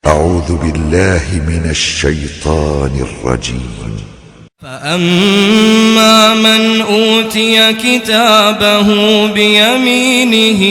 أعوذ بالله من الشيطان الرجيم. فأما من أوتي كتابه بيمينه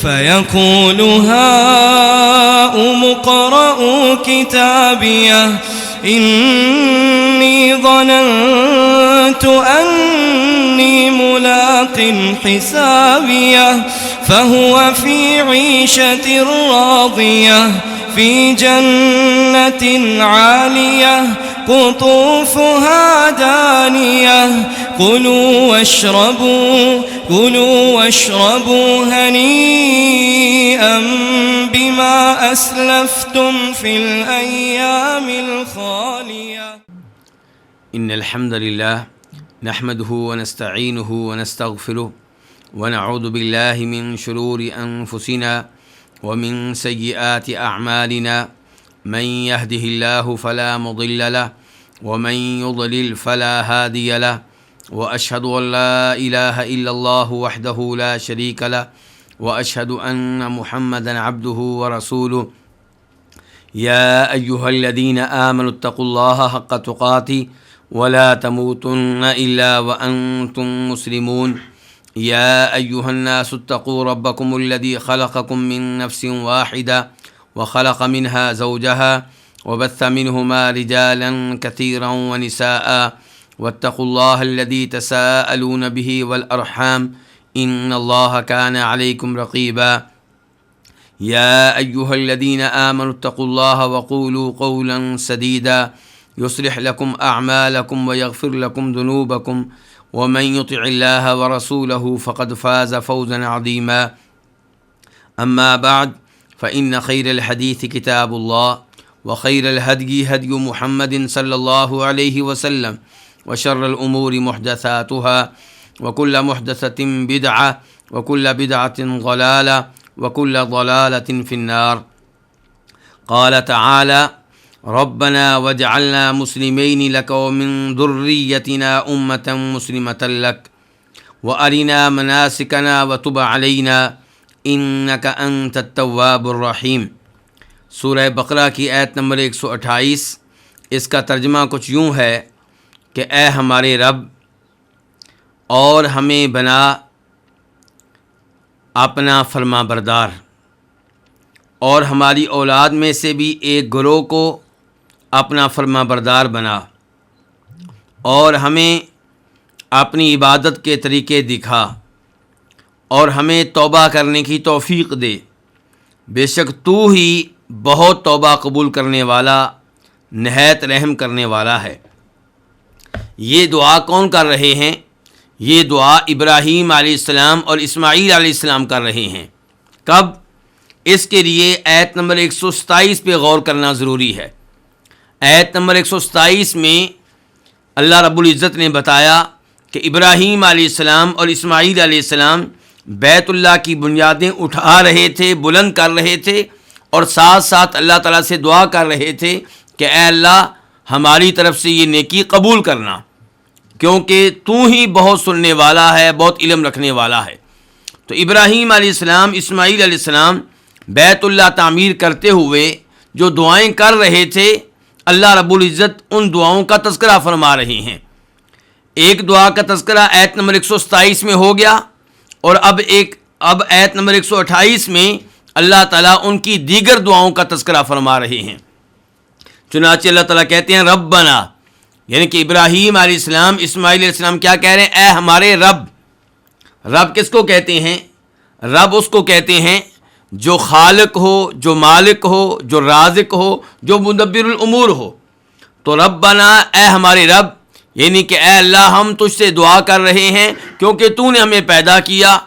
فيقول هاؤم اقرءوا كتابيه إني ظننت أني ملاق حسابيه فهو في عيشة راضية في جنة عالية قطوفها دانية كلوا واشربوا هنيئا بما أسلفتم في الأيام الخالية. إن الحمد لله نحمده ونستعينه ونستغفره ونعوذ بالله من شرور أنفسنا ومن سيئات أعمالنا من يهده الله فلا مضل له ومن يضلل فلا هادي له وأشهد أن لا إله إلا الله وحده لا شريك له وأشهد أن محمدا عبده ورسوله. يا أيها الذين آمنوا اتقوا الله حق تقاته ولا تموتن إلا وأنتم مسلمون. يا أيها الناس اتقوا ربكم الذي خلقكم من نفس واحدة وخلق منها زوجها وبث منهما رجالا كثيرا ونساء واتقوا الله الذي تساءلون به والأرحام إن الله كان عليكم رقيبا. يا أيها الذين آمنوا اتقوا الله وقولوا قولا سديدا يصلح لكم أعمالكم ويغفر لكم ذنوبكم ومن يطع الله ورسوله فقد فاز فوزا عظيما. أما بعد فإن خير الحديث كتاب الله وخير الهدي هدي محمد صلى الله عليه وسلم وشر الأمور محدثاتها وكل محدثة بدعة وكل بدعة ضلالة وكل ضلالة في النار. قال تعالى ربنا واجعلنا مسلمين لك ومن ذريتنا أمة مسلمة لك وأرنا مناسكنا وتب علينا إنك أنت التواب الرحيم. سورہ بقرہ کی آیت نمبر 128. اس کا ترجمہ کچھ یوں ہے کہ اے ہمارے رب اور ہمیں بنا اپنا فرما بردار، اور ہماری اولاد میں سے بھی ایک گروہ کو اپنا فرما بردار بنا، اور ہمیں اپنی عبادت کے طریقے دکھا، اور ہمیں توبہ کرنے کی توفیق دے. بے شک تو ہی بہت توبہ قبول کرنے والا نہایت رحم کرنے والا ہے. یہ دعا کون کر رہے ہیں؟ یہ دعا ابراہیم علیہ السلام اور اسماعیل علیہ السلام کر رہے ہیں. کب؟ اس کے لیے آیت نمبر 127 پہ غور کرنا ضروری ہے. آیت نمبر 127 میں اللہ رب العزت نے بتایا کہ ابراہیم علیہ السلام اور اسماعیل علیہ السلام بیت اللہ کی بنیادیں اٹھا رہے تھے، بلند کر رہے تھے، اور ساتھ ساتھ اللہ تعالیٰ سے دعا کر رہے تھے کہ اے اللہ ہماری طرف سے یہ نیکی قبول کرنا، کیونکہ تو ہی بہت سننے والا ہے، بہت علم رکھنے والا ہے. تو ابراہیم علیہ السلام، اسماعیل علیہ السلام بیت اللہ تعمیر کرتے ہوئے جو دعائیں کر رہے تھے، اللہ رب العزت ان دعاؤں کا تذکرہ فرما رہے ہیں. ایک دعا کا تذکرہ آیت نمبر 127 میں ہو گیا، اور اب آیت نمبر 128 میں اللہ تعالیٰ ان کی دیگر دعاؤں کا تذکرہ فرما رہے ہیں. چنانچہ اللہ تعالیٰ کہتے ہیں ربنا، یعنی کہ ابراہیم علیہ السلام، اسماعیل علیہ السلام کیا کہہ رہے ہیں؟ اے ہمارے رب. رب کس کو کہتے ہیں؟ رب اس کو کہتے ہیں جو خالق ہو، جو مالک ہو، جو رازق ہو، جو مدبر الامور ہو. تو ربنا، اے ہمارے رب، یعنی کہ اے اللہ ہم تجھ سے دعا کر رہے ہیں کیونکہ تو نے ہمیں پیدا کیا،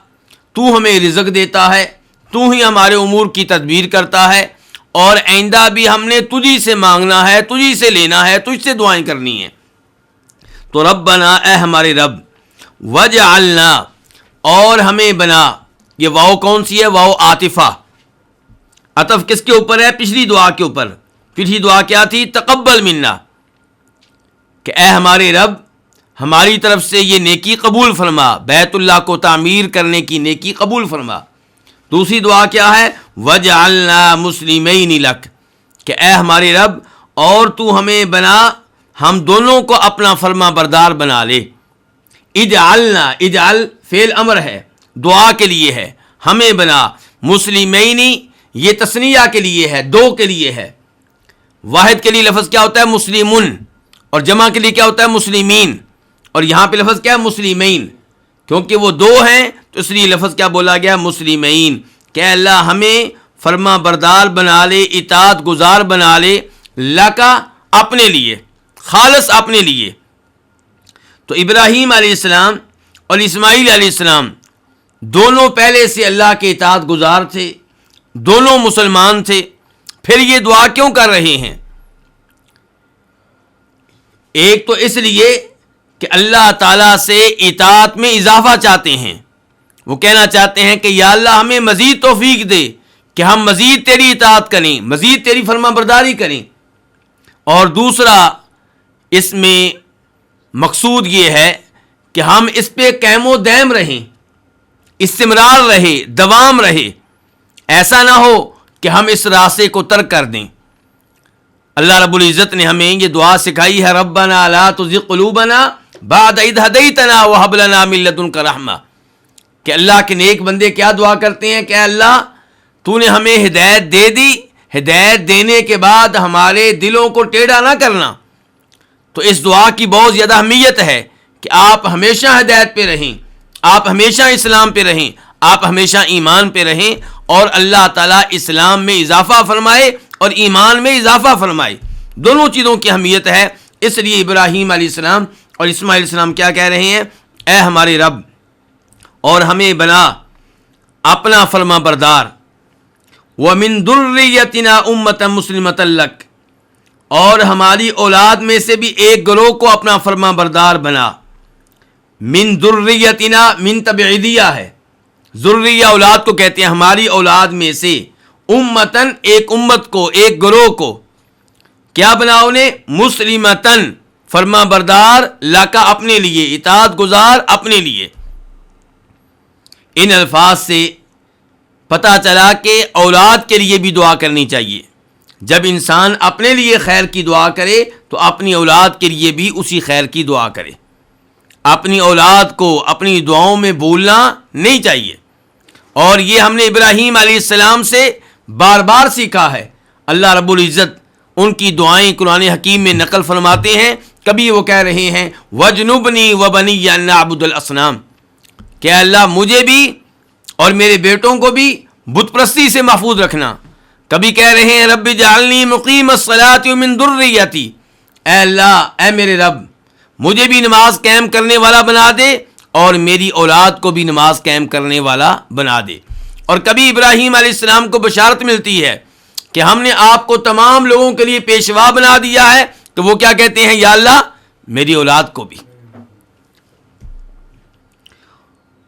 تو ہمیں رزق دیتا ہے، تو ہی ہمارے امور کی تدبیر کرتا ہے، اور آئندہ بھی ہم نے تجھی سے مانگنا ہے، تجھی سے لینا ہے، تجھ سے دعائیں کرنی ہیں. تو ربنا، اے ہمارے رب، وجعلنا، اور ہمیں بنا. یہ واو کون سی ہے؟ واو عاطفہ. عطف کس کے اوپر ہے؟ پچھلی دعا کے اوپر. پچھلی دعا کیا تھی؟ تقبل منا، کہ اے ہمارے رب ہماری طرف سے یہ نیکی قبول فرما، بیت اللہ کو تعمیر کرنے کی نیکی قبول فرما. دوسری دعا کیا ہے؟ وجعلنا مسلمین لک، کہ اے ہمارے رب اور تو ہمیں بنا، ہم دونوں کو اپنا فرما بردار بنا لے۔ اجعلنا، اجعل فعل امر ہے، دعا کے لیے ہے، ہمیں بنا، مسلمین یہ تثنیہ کے لیے ہے، دو کے لیے ہے۔ واحد کے لیے لفظ کیا ہوتا ہے؟ مسلمون، اور جمع کے لیے کیا ہوتا ہے؟ مسلمین، اور یہاں پہ لفظ کیا ہے؟ مسلمین، کیونکہ وہ دو ہیں تو اس لیے لفظ کیا بولا گیا؟ مسلمین، کہ اللہ ہمیں فرما بردار بنا لے، اطاعت گزار بنا لے، لکا اپنے لیے، خالص اپنے لیے۔ تو ابراہیم علیہ السلام اور اسماعیل علیہ السلام دونوں پہلے سے اللہ کے اطاعت گزار تھے، دونوں مسلمان تھے، پھر یہ دعا کیوں کر رہے ہیں؟ ایک تو اس لیے کہ اللہ تعالیٰ سے اطاعت میں اضافہ چاہتے ہیں، وہ کہنا چاہتے ہیں کہ یا اللہ ہمیں مزید توفیق دے کہ ہم مزید تیری اطاعت کریں، مزید تیری فرما برداری کریں۔ اور دوسرا اس میں مقصود یہ ہے کہ ہم اس پہ قائم و دائم رہیں، استمرار رہے، دوام رہے، ایسا نہ ہو کہ ہم اس راستے کو ترک کر دیں۔ اللہ رب العزت نے ہمیں یہ دعا سکھائی ہے، ربنا لا تزغ قلوبنا بعد اذ ہدیتنا وہب لنا من لدنک رحمہ، کہ اللہ کے نیک بندے کیا دعا کرتے ہیں کہ اے اللہ تو نے ہمیں ہدایت دے دی، ہدایت دینے کے بعد ہمارے دلوں کو ٹیڑھا نہ کرنا۔ تو اس دعا کی بہت زیادہ اہمیت ہے کہ آپ ہمیشہ ہدایت پہ رہیں، آپ ہمیشہ اسلام پہ رہیں، آپ ہمیشہ ایمان پہ رہیں، اور اللہ تعالیٰ اسلام میں اضافہ فرمائے اور ایمان میں اضافہ فرمائے، دونوں چیزوں کی اہمیت ہے۔ اس لیے ابراہیم علیہ السلام اور اسماعیل علیہ السلام کیا کہہ رہے ہیں؟ اے ہمارے رب اور ہمیں بنا اپنا فرما بردار، وَمِن ذُرِّيَّتِنَا أُمَّةً مُسْلِمَةً لَكَ، اور ہماری اولاد میں سے بھی ایک گروہ کو اپنا فرما بردار بنا۔ من ذریتنا، من تبعیدیہ ہے، ذریہ اولاد کو کہتے ہیں، ہماری اولاد میں سے امتن ایک امت کو، ایک گروہ کو کیا بنا انہیں؟ مسلمتن فرما بردار، لکا اپنے لیے، اطاعت گزار اپنے لیے۔ ان الفاظ سے پتہ چلا کہ اولاد کے لیے بھی دعا کرنی چاہیے۔ جب انسان اپنے لیے خیر کی دعا کرے تو اپنی اولاد کے لیے بھی اسی خیر کی دعا کرے۔ اپنی اولاد کو اپنی دعاؤں میں بھولنا نہیں چاہیے، اور یہ ہم نے ابراہیم علیہ السلام سے بار بار سیکھا ہے۔ اللہ رب العزت ان کی دعائیں قرآن حکیم میں نقل فرماتے ہیں۔ کبھی وہ کہہ رہے ہیں وَجْنُبْنِي وَبَنِيَّ أَن نَعْبُدَ الْأَصْنَامَ، کہ اللہ مجھے بھی اور میرے بیٹوں کو بھی بت پرستی سے محفوظ رکھنا۔ کبھی کہہ رہے ہیں رب اجعلنی مقیم الصلاۃ ومن ذریتی، اے اللہ، اے میرے رب مجھے بھی نماز قائم کرنے والا بنا دے اور میری اولاد کو بھی نماز قائم کرنے والا بنا دے۔ اور کبھی ابراہیم علیہ السلام کو بشارت ملتی ہے کہ ہم نے آپ کو تمام لوگوں کے لیے پیشوا بنا دیا ہے، تو وہ کیا کہتے ہیں؟ یا اللہ میری اولاد کو بھی۔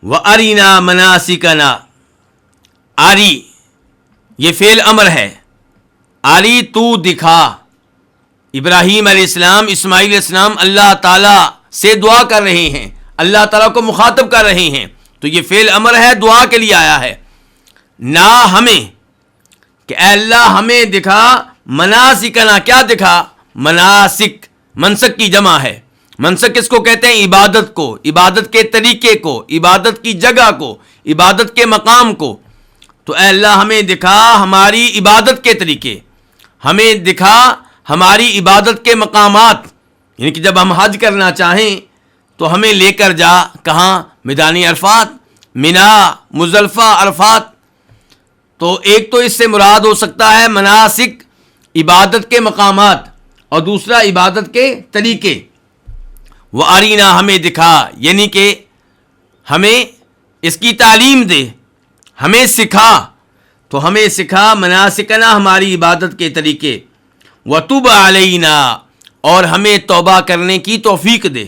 وَأَرِنَا مَنَاسِكَنَا، آری یہ فعل امر ہے، آری تو دکھا۔ ابراہیم علیہ السلام، اسماعیل علیہ السلام اللہ تعالیٰ سے دعا کر رہے ہیں، اللہ تعالیٰ کو مخاطب کر رہے ہیں، تو یہ فعل امر ہے، دعا کے لیے آیا ہے۔ نہ ہمیں، کہ اے اللہ ہمیں دکھا، مناسکنا کیا دکھا؟ مناسک، منسک کی جمع ہے۔ منسک کس کو کہتے ہیں؟ عبادت کو، عبادت کے طریقے کو، عبادت کی جگہ کو، عبادت کے مقام کو۔ تو اے اللہ ہمیں دکھا ہماری عبادت کے طریقے، ہمیں دکھا ہماری عبادت کے مقامات، یعنی کہ جب ہم حج کرنا چاہیں تو ہمیں لے کر جا، کہاں؟ میدان عرفات، منا، مزدلفہ، عرفات۔ تو ایک تو اس سے مراد ہو سکتا ہے مناسک، عبادت کے مقامات، اور دوسرا عبادت کے طریقے۔ وہ آرینا ہمیں دکھا، یعنی کہ ہمیں اس کی تعلیم دے، ہمیں سکھا، تو ہمیں سکھا مناسکنا ہماری عبادت کے طریقے، وتب علینا اور ہمیں توبہ کرنے کی توفیق دے۔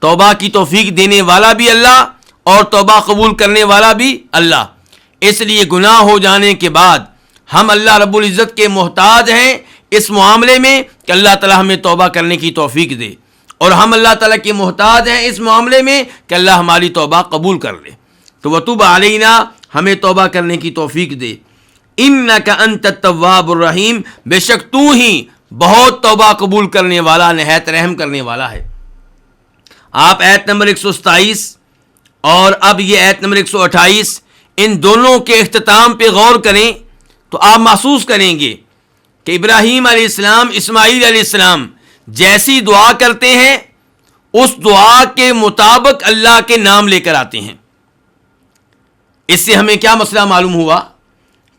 توبہ کی توفیق دینے والا بھی اللہ اور توبہ قبول کرنے والا بھی اللہ۔ اس لیے گناہ ہو جانے کے بعد ہم اللہ رب العزت کے محتاج ہیں اس معاملے میں کہ اللہ تعالیٰ ہمیں توبہ کرنے کی توفیق دے، اور ہم اللہ تعالیٰ کے محتاج ہیں اس معاملے میں کہ اللہ ہماری توبہ قبول کر لے۔ تو وتوب علینا، ہمیں توبہ کرنے کی توفیق دے، انک انت التواب الرحیم، بے شک تو ہی بہت توبہ قبول کرنے والا، نہایت رحم کرنے والا ہے۔ آپ آیت نمبر 127 اور اب یہ آیت نمبر 128 ان دونوں کے اختتام پہ غور کریں تو آپ محسوس کریں گے کہ ابراہیم علیہ السلام، اسماعیل علیہ السلام جیسی دعا کرتے ہیں اس دعا کے مطابق اللہ کے نام لے کر آتے ہیں۔ اس سے ہمیں کیا مسئلہ معلوم ہوا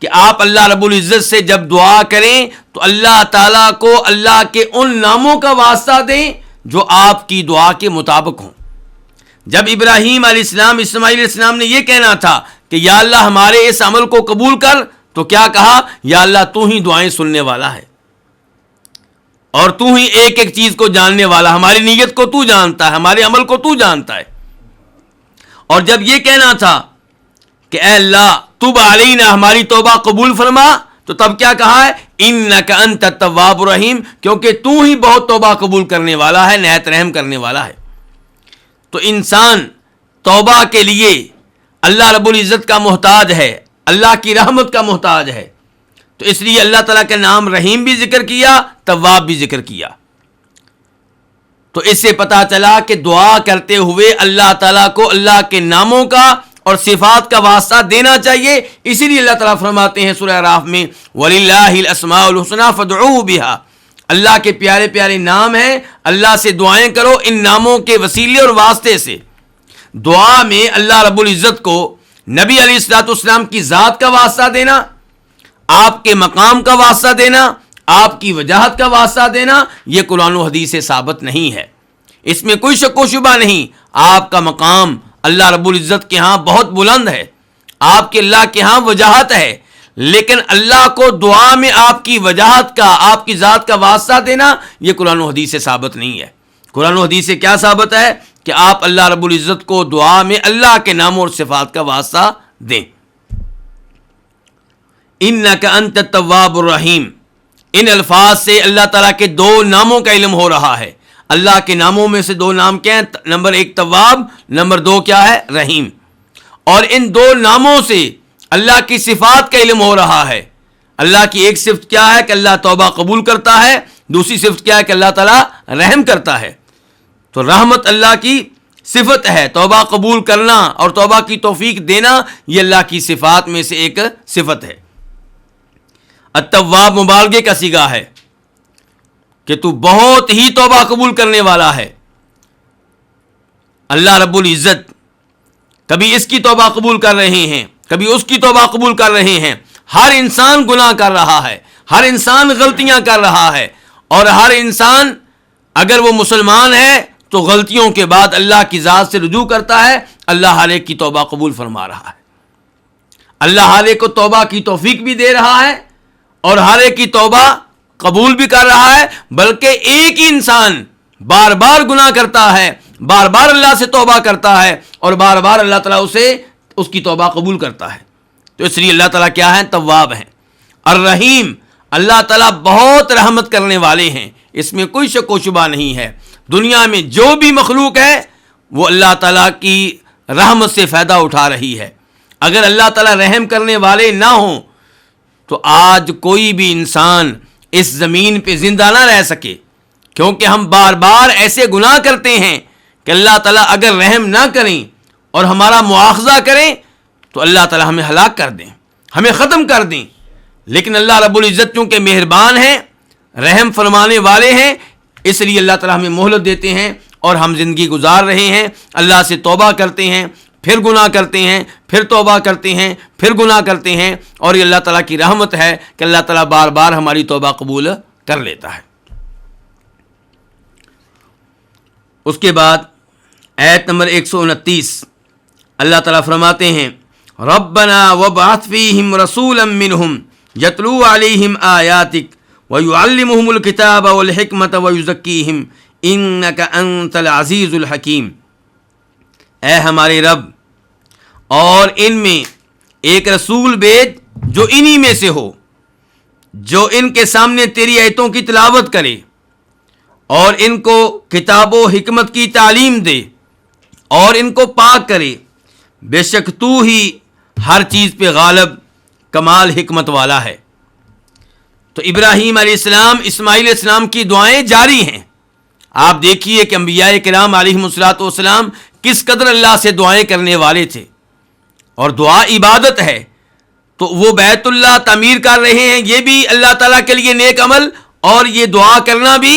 کہ آپ اللہ رب العزت سے جب دعا کریں تو اللہ تعالیٰ کو اللہ کے ان ناموں کا واسطہ دیں جو آپ کی دعا کے مطابق ہوں۔ جب ابراہیم علیہ السلام، اسماعیل علیہ السلام نے یہ کہنا تھا کہ یا اللہ ہمارے اس عمل کو قبول کر، تو کیا کہا؟ یا اللہ تو ہی دعائیں سننے والا ہے اور تو ہی ایک ایک چیز کو جاننے والا، ہماری نیت کو تو جانتا ہے، ہمارے عمل کو تو جانتا ہے۔ اور جب یہ کہنا تھا کہ اے اللہ تب علینا، ہماری توبہ قبول فرما، تو تب کیا کہا ہے؟ انک انت التواب الرحیم، کیونکہ تو ہی بہت توبہ قبول کرنے والا ہے، نہایت رحم کرنے والا ہے۔ تو انسان توبہ کے لیے اللہ رب العزت کا محتاج ہے، اللہ کی رحمت کا محتاج ہے، تو اس لیے اللہ تعالیٰ کا نام رحیم بھی ذکر کیا، تواب بھی ذکر کیا۔ تو اس سے پتہ چلا کہ دعا کرتے ہوئے اللہ تعالیٰ کو اللہ کے ناموں کا اور صفات کا واسطہ دینا چاہیے۔ اسی لیے اللہ تعالیٰ فرماتے ہیں سورہ اعراف میں وَلِلَّهِ الْأَسْمَاءُ الْحُسْنَىٰ فَادْعُوهُ بِهَا، اللہ کے پیارے پیارے نام ہیں، اللہ سے دعائیں کرو ان ناموں کے وسیلے اور واسطے سے۔ دعا میں اللہ رب العزت کو نبی علیہ الصلوۃ والسلام کی ذات کا واسطہ دینا، آپ کے مقام کا واسطہ دینا، آپ کی وجاہت کا واسطہ دینا، یہ قرآن و حدیث سے ثابت نہیں ہے۔ اس میں کوئی شک و شبہ نہیں، آپ کا مقام اللہ رب العزت کے ہاں بہت بلند ہے، آپ کے اللہ کے ہاں وجاہت ہے، لیکن اللہ کو دعا میں آپ کی وجاہت کا، آپ کی ذات کا واسطہ دینا، یہ قرآن و حدیث سے ثابت نہیں ہے۔ قرآن و حدیث سے کیا ثابت ہے؟ کہ آپ اللہ رب العزت کو دعا میں اللہ کے ناموں اور صفات کا واسطہ دیں۔ انک انت التواب الرحیم، ان الفاظ سے اللہ تعالیٰ کے دو ناموں کا علم ہو رہا ہے۔ اللہ کے ناموں میں سے دو نام کیا ہیں؟ نمبر 1 تواب، نمبر 2 کیا ہے؟ رحیم۔ اور ان دو ناموں سے اللہ کی صفات کا علم ہو رہا ہے۔ اللہ کی ایک صفت کیا ہے؟ کہ اللہ توبہ قبول کرتا ہے، دوسری صفت کیا ہے؟ کہ اللہ تعالیٰ رحم کرتا ہے۔ تو رحمت اللہ کی صفت ہے، توبہ قبول کرنا اور توبہ کی توفیق دینا یہ اللہ کی صفات میں سے ایک صفت ہے۔ التواب مبالغے کا صیغہ ہے کہ تو بہت ہی توبہ قبول کرنے والا ہے۔ اللہ رب العزت کبھی اس کی توبہ قبول کر رہے ہیں، کبھی اس کی توبہ قبول کر رہے ہیں۔ ہر انسان گناہ کر رہا ہے، ہر انسان غلطیاں کر رہا ہے، اور ہر انسان اگر وہ مسلمان ہے تو غلطیوں کے بعد اللہ کی ذات سے رجوع کرتا ہے، اللہ ہر ایک کی توبہ قبول فرما رہا ہے۔ اللہ ہر ایک کو توبہ کی توفیق بھی دے رہا ہے اور ہر ایک کی توبہ قبول بھی کر رہا ہے، بلکہ ایک ہی انسان بار بار گناہ کرتا ہے، بار بار اللہ سے توبہ کرتا ہے اور بار بار اللہ تعالیٰ اسے اس کی توبہ قبول کرتا ہے۔ تو اس لیے اللہ تعالیٰ کیا ہے؟ تواب ہیں۔ الرحیم، اللہ تعالیٰ بہت رحمت کرنے والے ہیں، اس میں کوئی شک و شبہ نہیں ہے۔ دنیا میں جو بھی مخلوق ہے وہ اللہ تعالیٰ کی رحمت سے فائدہ اٹھا رہی ہے۔ اگر اللہ تعالیٰ رحم کرنے والے نہ ہوں تو آج کوئی بھی انسان اس زمین پہ زندہ نہ رہ سکے، کیونکہ ہم بار بار ایسے گناہ کرتے ہیں کہ اللہ تعالیٰ اگر رحم نہ کریں اور ہمارا مواخذہ کریں تو اللہ تعالیٰ ہمیں ہلاک کر دیں، ہمیں ختم کر دیں۔ لیکن اللہ رب العزت چونکہ مہربان ہیں، رحم فرمانے والے ہیں، اس لیے اللہ تعالیٰ ہمیں مہلت دیتے ہیں اور ہم زندگی گزار رہے ہیں، اللہ سے توبہ کرتے ہیں، پھر گناہ کرتے ہیں، پھر توبہ کرتے ہیں، پھر گناہ کرتے ہیں، اور یہ اللہ تعالیٰ کی رحمت ہے کہ اللہ تعالیٰ بار بار ہماری توبہ قبول کر لیتا ہے۔ اس کے بعد آیت نمبر 129 اللہ تعالیٰ فرماتے ہیں ربنا وابعث فیہم رسولا منہم یتلو علیہم آیاتک وَيُعَلِّمُهُمُ الْكِتَابَ وَالْحِكْمَةَ وَيُزَكِّيهِمْ إِنَّكَ أَنْتَ الْعَزِيزُ الْحَكِيمُ، اے ہمارے رب، اور ان میں ایک رسول بھیج جو انہی میں سے ہو، جو ان کے سامنے تیری آیتوں کی تلاوت کرے اور ان کو کتاب و حکمت کی تعلیم دے اور ان کو پاک کرے۔ بے شک تو ہی ہر چیز پہ غالب، کمال حکمت والا ہے۔ تو ابراہیم علیہ السلام، اسماعیل علیہ السلام کی دعائیں جاری ہیں۔ آپ دیکھیے کہ انبیاء کرام علیہم الصلوۃ والسلام کس قدر اللہ سے دعائیں کرنے والے تھے، اور دعا عبادت ہے۔ تو وہ بیت اللہ تعمیر کر رہے ہیں، یہ بھی اللہ تعالیٰ کے لیے نیک عمل، اور یہ دعا کرنا بھی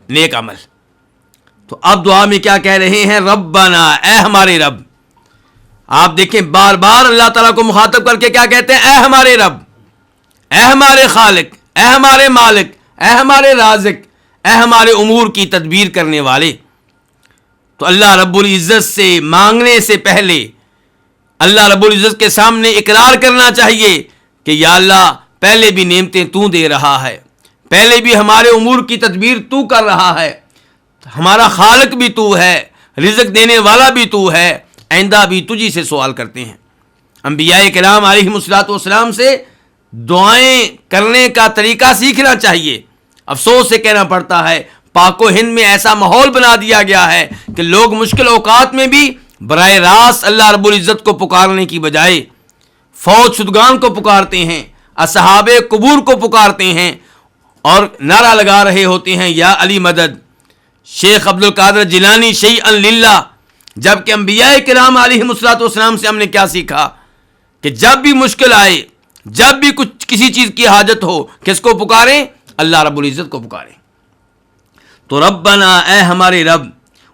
نیک عمل۔ تو اب دعا میں کیا کہہ رہے ہیں؟ ربنا، اے ہمارے رب۔ آپ دیکھیں بار بار اللہ تعالیٰ کو مخاطب کر کے کیا کہتے ہیں؟ اے ہمارے رب، اے ہمارے خالق، اے ہمارے مالک، اے ہمارے رازق، اے ہمارے امور کی تدبیر کرنے والے۔ تو اللہ رب العزت سے مانگنے سے پہلے اللہ رب العزت کے سامنے اقرار کرنا چاہیے کہ یا اللہ پہلے بھی نعمتیں تو دے رہا ہے، پہلے بھی ہمارے امور کی تدبیر تو کر رہا ہے، ہمارا خالق بھی تو ہے، رزق دینے والا بھی تو ہے، آئندہ بھی تجھی سے سوال کرتے ہیں۔ انبیاء کرام علیہم الصلوۃ والسلام سے دعائیں کرنے کا طریقہ سیکھنا چاہیے۔ افسوس سے کہنا پڑتا ہے پاک و ہند میں ایسا ماحول بنا دیا گیا ہے کہ لوگ مشکل اوقات میں بھی براہ راست اللہ رب العزت کو پکارنے کی بجائے فوت شدگان کو پکارتے ہیں، اصحاب قبور کو پکارتے ہیں، اور نعرہ لگا رہے ہوتے ہیں یا علی مدد، شیخ عبد القادر جیلانی شیئا للہ۔ جبکہ انبیاء کرام علیہم الصلوۃ والسلام سے ہم نے کیا سیکھا کہ جب بھی مشکل آئے، جب بھی کسی چیز کی حاجت ہو، کس کو پکاریں؟ اللہ رب العزت کو پکاریں۔ تو ربنا، اے ہمارے رب،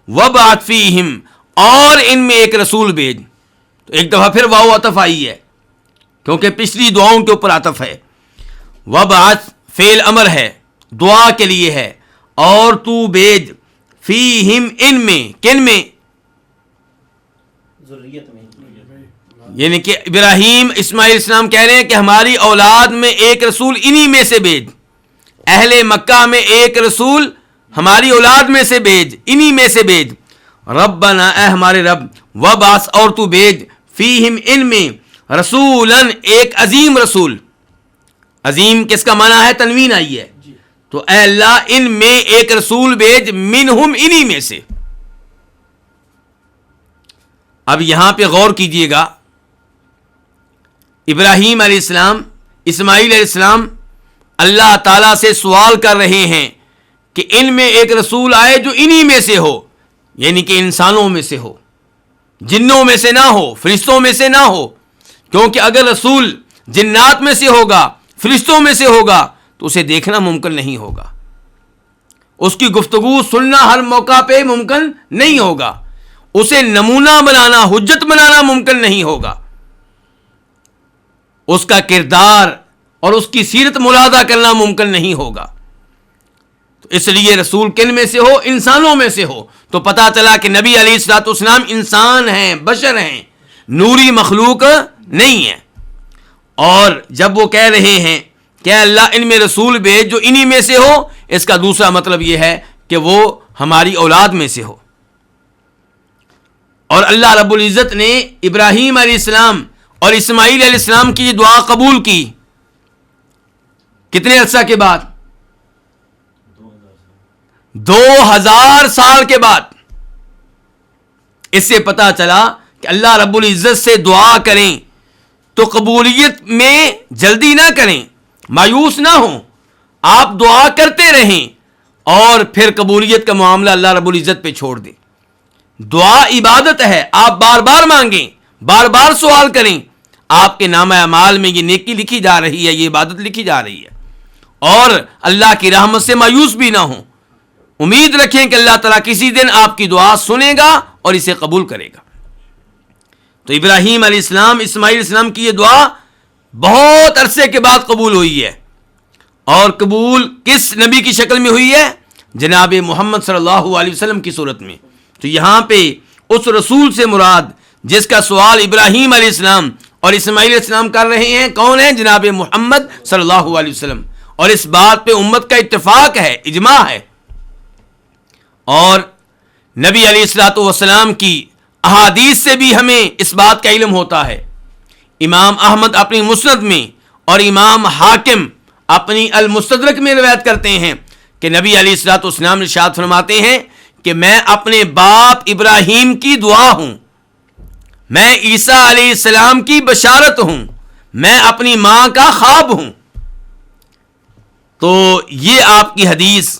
وابعث فیہم، اور ان میں ایک رسول بھیج۔ تو ایک دفعہ پھر واو عطف آئی ہے کیونکہ پچھلی دعاؤں کے اوپر عطف ہے۔ وابعث فعل امر ہے، دعا کے لیے ہے، اور تو بھیج، فیہم، ان میں، کن میں؟ یعنی کہ ابراہیم اسماعیل السلام کہہ رہے ہیں کہ ہماری اولاد میں ایک رسول انہی میں سے بھیج، اہل مکہ میں ایک رسول ہماری اولاد میں سے بھیج، انہی میں سے بھیج۔ ربنا، اے ہمارے رب، وابعث، اور تو بھیج، فیہم، ان میں، رسولاً، ایک عظیم رسول۔ عظیم کس کا معنی ہے؟ تنوین آئی ہے۔ تو اے اللہ ان میں ایک رسول بھیج، منہم، انہی میں سے۔ اب یہاں پہ غور کیجئے گا، ابراہیم علیہ السلام، اسماعیل علیہ السلام اللہ تعالیٰ سے سوال کر رہے ہیں کہ ان میں ایک رسول آئے جو انہی میں سے ہو، یعنی کہ انسانوں میں سے ہو، جنوں میں سے نہ ہو، فرشتوں میں سے نہ ہو، کیونکہ اگر رسول جنات میں سے ہوگا، فرشتوں میں سے ہوگا تو اسے دیکھنا ممکن نہیں ہوگا، اس کی گفتگو سننا ہر موقع پہ ممکن نہیں ہوگا، اسے نمونہ بنانا، حجت بنانا ممکن نہیں ہوگا، اس کا کردار اور اس کی سیرت ملاحظہ کرنا ممکن نہیں ہوگا۔ تو اس لیے رسول کن میں سے ہو؟ انسانوں میں سے ہو۔ تو پتہ چلا کہ نبی علیہ الصلوۃ والسلام انسان ہیں، بشر ہیں، نوری مخلوق نہیں ہیں۔ اور جب وہ کہہ رہے ہیں کہ اللہ ان میں رسول بھیج جو انہی میں سے ہو، اس کا دوسرا مطلب یہ ہے کہ وہ ہماری اولاد میں سے ہو۔ اور اللہ رب العزت نے ابراہیم علیہ السلام اور اسماعیل علیہ السلام کی یہ دعا قبول کی کتنے عرصہ کے بعد؟ 2000 سال کے بعد۔ اس سے پتہ چلا کہ اللہ رب العزت سے دعا کریں تو قبولیت میں جلدی نہ کریں، مایوس نہ ہوں، آپ دعا کرتے رہیں اور پھر قبولیت کا معاملہ اللہ رب العزت پہ چھوڑ دیں۔ دعا عبادت ہے، آپ بار بار مانگیں، بار بار سوال کریں، آپ کے نامہ اعمال میں یہ نیکی لکھی جا رہی ہے، یہ عبادت لکھی جا رہی ہے، اور اللہ کی رحمت سے مایوس بھی نہ ہوں، امید رکھیں کہ اللہ تعالیٰ کسی دن آپ کی دعا سنے گا اور اسے قبول کرے گا۔ تو ابراہیم علیہ السلام، اسماعیل علیہ السلام کی یہ دعا بہت عرصے کے بعد قبول ہوئی ہے، اور قبول کس نبی کی شکل میں ہوئی ہے؟ جناب محمد صلی اللہ علیہ وسلم کی صورت میں۔ تو یہاں پہ اس رسول سے مراد جس کا سوال ابراہیم علیہ السلام اور اسماعیل علیہ السلام کر رہے ہیں کون ہے؟ جناب محمد صلی اللہ علیہ وسلم۔ اور اس بات پہ امت کا اتفاق ہے، اجماع ہے، اور نبی علیہ الصلوۃ والسلام کی احادیث سے بھی ہمیں اس بات کا علم ہوتا ہے۔ امام احمد اپنی مسند میں اور امام حاکم اپنی المستدرک میں روایت کرتے ہیں کہ نبی علیہ الصلوۃ والسلام ارشاد فرماتے ہیں کہ میں اپنے باپ ابراہیم کی دعا ہوں، میں عیسیٰ علیہ السلام کی بشارت ہوں، میں اپنی ماں کا خواب ہوں. تو یہ آپ کی حدیث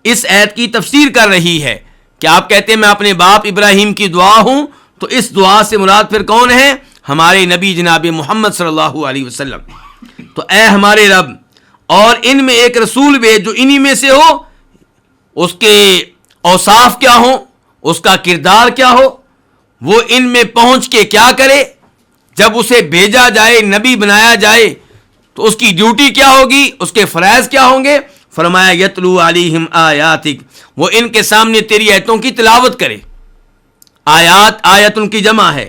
اس آیت کی تفسیر کر رہی ہے کہ آپ کہتے ہیں میں اپنے باپ ابراہیم کی دعا ہوں، تو اس دعا سے مراد پھر کون ہے؟ ہمارے نبی جناب محمد صلی اللہ علیہ وسلم. تو اے ہمارے رب، اور ان میں ایک رسول بھیج جو انہی میں سے ہو، اس کے اوصاف کیا ہوں، اس کا کردار کیا ہو، وہ ان میں پہنچ کے کیا کرے، جب اسے بھیجا جائے، نبی بنایا جائے تو اس کی ڈیوٹی کیا ہوگی، اس کے فرائض کیا ہوں گے. فرمایا یتلو علیہم آیاتک، وہ ان کے سامنے تیری آیتوں کی تلاوت کرے. آیات ان کی جمع ہے،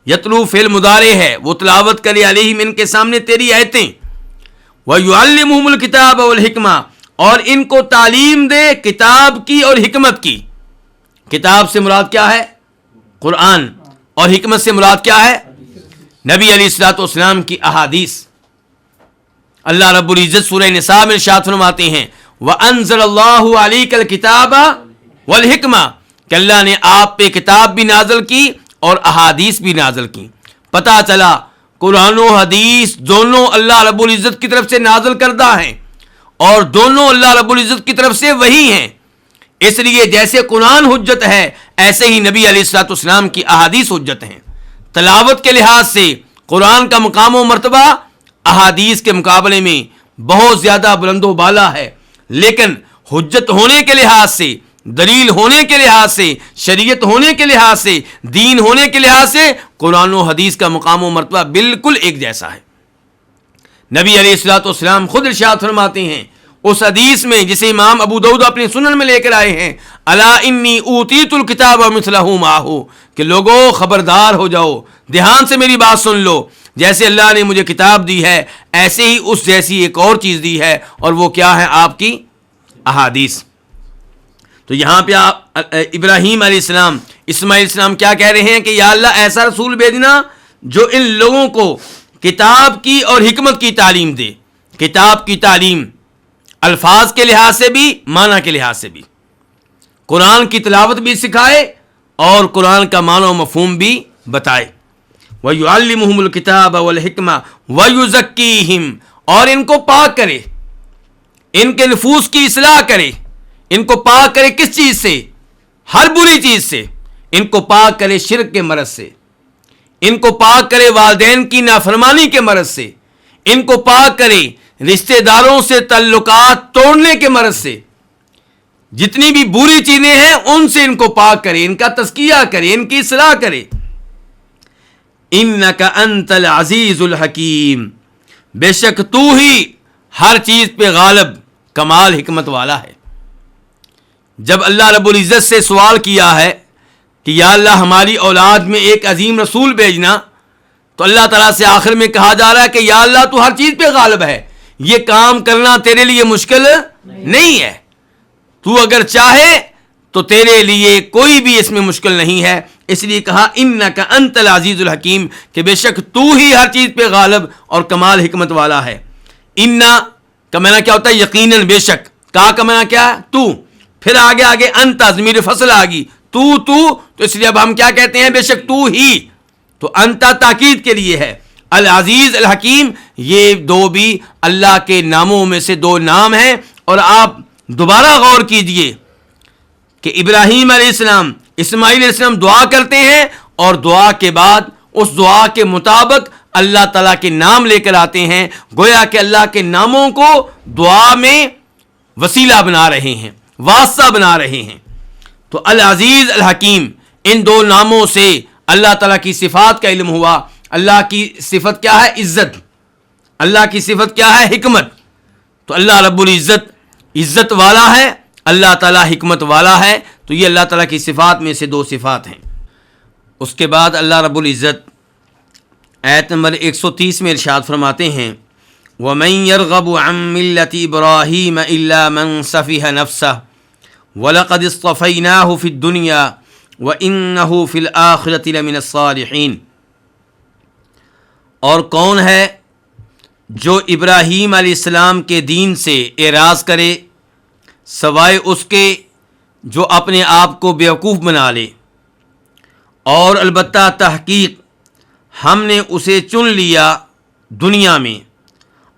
یتلو فعل مضارع ہے، وہ تلاوت کرے علیہم ان کے سامنے تیری آیتیں. وَيُعَلِّمُهُمُ الْكِتَابَ وَالْحِكْمَةَ، اور ان کو تعلیم دے کتاب کی اور حکمت کی. کتاب سے مراد کیا ہے؟ قرآن. اور حکمت سے مراد کیا ہے؟ نبی علیہ الصلوۃ والسلام کی احادیث. اللہ رب العزت سورہ نساء میں ارشاد فرماتے ہیں وَأَنزَلَ اللَّهُ عَلَيْكَ الْكِتَابَ وَالْحِكْمَةَ، کہ اللہ نے آپ پہ کتاب بھی نازل کی اور احادیث بھی نازل کی. پتہ چلا قرآن و حدیث دونوں اللہ رب العزت کی طرف سے نازل کردہ ہیں، اور دونوں اللہ رب العزت کی طرف سے وحی ہیں. اس لیے جیسے قرآن حجت ہے، ایسے ہی نبی علیہ الصلوۃ والسلام کی احادیث حجت ہیں. تلاوت کے لحاظ سے قرآن کا مقام و مرتبہ احادیث کے مقابلے میں بہت زیادہ بلند و بالا ہے، لیکن حجت ہونے کے لحاظ سے، دلیل ہونے کے لحاظ سے، شریعت ہونے کے لحاظ سے، دین ہونے کے لحاظ سے قرآن و حدیث کا مقام و مرتبہ بالکل ایک جیسا ہے. نبی علیہ الصلوۃ والسلام خود ارشاد فرماتے ہیں اس حدیث میں جسے امام ابو داؤد اپنے سنن میں لے کر آئے ہیں، الا انی اوتیت الکتاب ومثلہ معہ، کہ لوگوں خبردار ہو جاؤ، دھیان سے میری بات سن لو، جیسے اللہ نے مجھے کتاب دی ہے ایسے ہی اس جیسی ایک اور چیز دی ہے، اور وہ کیا ہے؟ آپ کی احادیث. تو یہاں پہ آپ ابراہیم علیہ السلام، اسماعیل علیہ السلام کیا کہہ رہے ہیں کہ یا اللہ ایسا رسول بھیجنا جو ان لوگوں کو کتاب کی اور حکمت کی تعلیم دے. کتاب کی تعلیم الفاظ کے لحاظ سے بھی، معنی کے لحاظ سے بھی، قرآن کی تلاوت بھی سکھائے اور قرآن کا معنی و مفہوم بھی بتائے. وَيُعَلِّمُهُمُ الْكِتَابَ وَالْحِكْمَةَ وَيُزَكِّيهِمْ، اور ان کو پاک کرے، ان کے نفوس کی اصلاح کرے. ان کو پاک کرے کس چیز سے؟ ہر بری چیز سے. ان کو پاک کرے شرک کے مرض سے، ان کو پاک کرے والدین کی نافرمانی کے مرض سے، ان کو پاک کرے رشتہ داروں سے تعلقات توڑنے کے مرض سے. جتنی بھی بری چیزیں ہیں ان سے ان کو پاک کرے، ان کا تزکیہ کرے، ان کی اصلاح کرے. انک انت العزیز الحکیم، بے شک تو ہی ہر چیز پہ غالب، کمال حکمت والا ہے. جب اللہ رب العزت سے سوال کیا ہے کہ یا اللہ ہماری اولاد میں ایک عظیم رسول بھیجنا، تو اللہ تعالیٰ سے آخر میں کہا جا رہا ہے کہ یا اللہ تو ہر چیز پہ غالب ہے، یہ کام کرنا تیرے لیے مشکل نہیں ہے، تو اگر چاہے تو تیرے لیے کوئی بھی اس میں مشکل نہیں ہے. اس لیے کہا انک انت العزیز الحکیم، کہ بے شک تو ہی ہر چیز پہ غالب اور کمال حکمت والا ہے. انا کا معنی کیا ہوتا ہے؟ یقیناً، بے شک. کا معنی کیا ہے؟ تو. پھر آگے انت ضمیر فصل آ گئی، تو اس لیے اب ہم کیا کہتے ہیں؟ بے شک تو ہی. تو انت تاکید کے لیے ہے. العزیز الحکیم، یہ دو بھی اللہ کے ناموں میں سے دو نام ہیں. اور آپ دوبارہ غور کیجئے کہ ابراہیم علیہ السلام، اسماعیل علیہ السلام دعا کرتے ہیں، اور دعا کے بعد اس دعا کے مطابق اللہ تعالیٰ کے نام لے کر آتے ہیں، گویا کہ اللہ کے ناموں کو دعا میں وسیلہ بنا رہے ہیں، واسطہ بنا رہے ہیں. تو العزیز الحکیم، ان دو ناموں سے اللہ تعالیٰ کی صفات کا علم ہوا. اللہ کی صفت کیا ہے؟ عزت. اللہ کی صفت کیا ہے؟ حکمت. تو اللہ رب العزت عزت والا ہے، اللہ تعالیٰ حکمت والا ہے. تو یہ اللہ تعالیٰ کی صفات میں سے دو صفات ہیں. اس کے بعد اللہ رب العزت آیت نمبر 130 میں ارشاد فرماتے ہیں وَمَن يَرْغَبُ عَن مِّلَّةِ إِبْرَاهِيمَ إِلَّا مَن سَفِهَ نَفْسَهُ وَلَقَدِ اصْطَفَيْنَاهُ فِي الدُّنْيَا وَإِنَّهُ فِي الْآخِرَةِ لَمِنَ الصَّالِحِينَ. اور کون ہے جو ابراہیم علیہ السلام کے دین سے اعراض کرے سوائے اس کے جو اپنے آپ کو بیوقوف بنا لے؟ اور البتہ تحقیق ہم نے اسے چن لیا دنیا میں،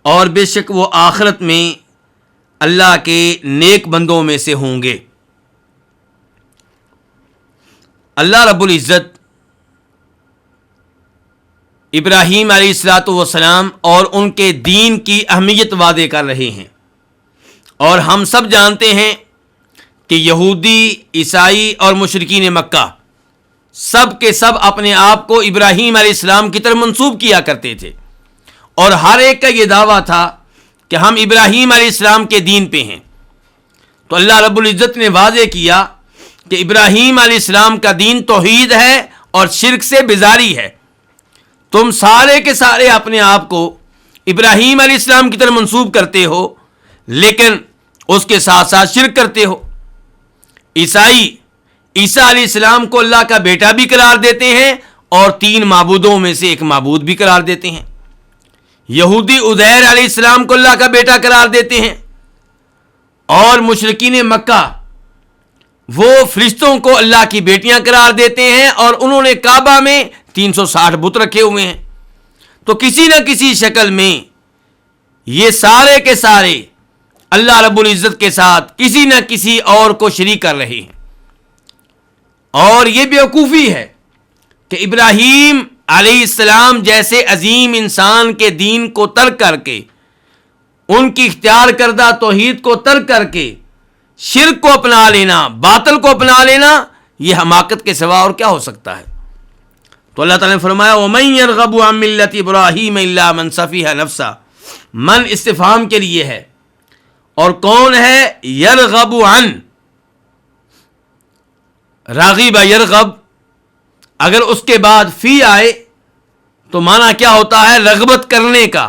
اور بے شک وہ آخرت میں اللہ کے نیک بندوں میں سے ہوں گے۔ اللہ رب العزت ابراہیم علیہ الصلاۃ والسلام اور ان کے دین کی اہمیت واضح کر رہے ہیں، اور ہم سب جانتے ہیں کہ یہودی، عیسائی اور مشرکین مکہ سب کے سب اپنے آپ کو ابراہیم علیہ السلام کی طرف منسوب کیا کرتے تھے، اور ہر ایک کا یہ دعویٰ تھا کہ ہم ابراہیم علیہ السلام کے دین پہ ہیں۔ تو اللہ رب العزت نے واضح کیا کہ ابراہیم علیہ السلام کا دین توحید ہے اور شرک سے بیزاری ہے۔ تم سارے کے سارے اپنے آپ کو ابراہیم علیہ السلام کی طرف منسوب کرتے ہو، لیکن اس کے ساتھ ساتھ شرک کرتے ہو۔ عیسائی عیسیٰ علیہ السلام کو اللہ کا بیٹا بھی قرار دیتے ہیں اور 3 معبودوں میں سے ایک معبود بھی قرار دیتے ہیں۔ یہودی عزیر علیہ السلام کو اللہ کا بیٹا قرار دیتے ہیں، اور مشرکین مکہ وہ فرشتوں کو اللہ کی بیٹیاں قرار دیتے ہیں، اور انہوں نے کعبہ میں 360 بت رکھے ہوئے ہیں۔ تو کسی نہ کسی شکل میں یہ سارے کے سارے اللہ رب العزت کے ساتھ کسی نہ کسی اور کو شریک کر رہے ہیں، اور یہ بیوقوفی ہے کہ ابراہیم علیہ السلام جیسے عظیم انسان کے دین کو ترک کر کے، ان کی اختیار کردہ توحید کو ترک کر کے شرک کو اپنا لینا، باطل کو اپنا لینا، یہ حماقت کے سوا اور کیا ہو سکتا ہے۔ تو اللہ تعالیٰ نے فرمایا وَمَن يَرْغَبُ عَن مِّلَّةِ إِبْرَاهِيمَ إِلَّا مَن سَفِهَ نَفْسَهُ، من استفہام کے لیے ہے، اور کون ہے یرغب عن، راغب یرغب، اگر اس کے بعد فی آئے تو معنی کیا ہوتا ہے؟ رغبت کرنے کا،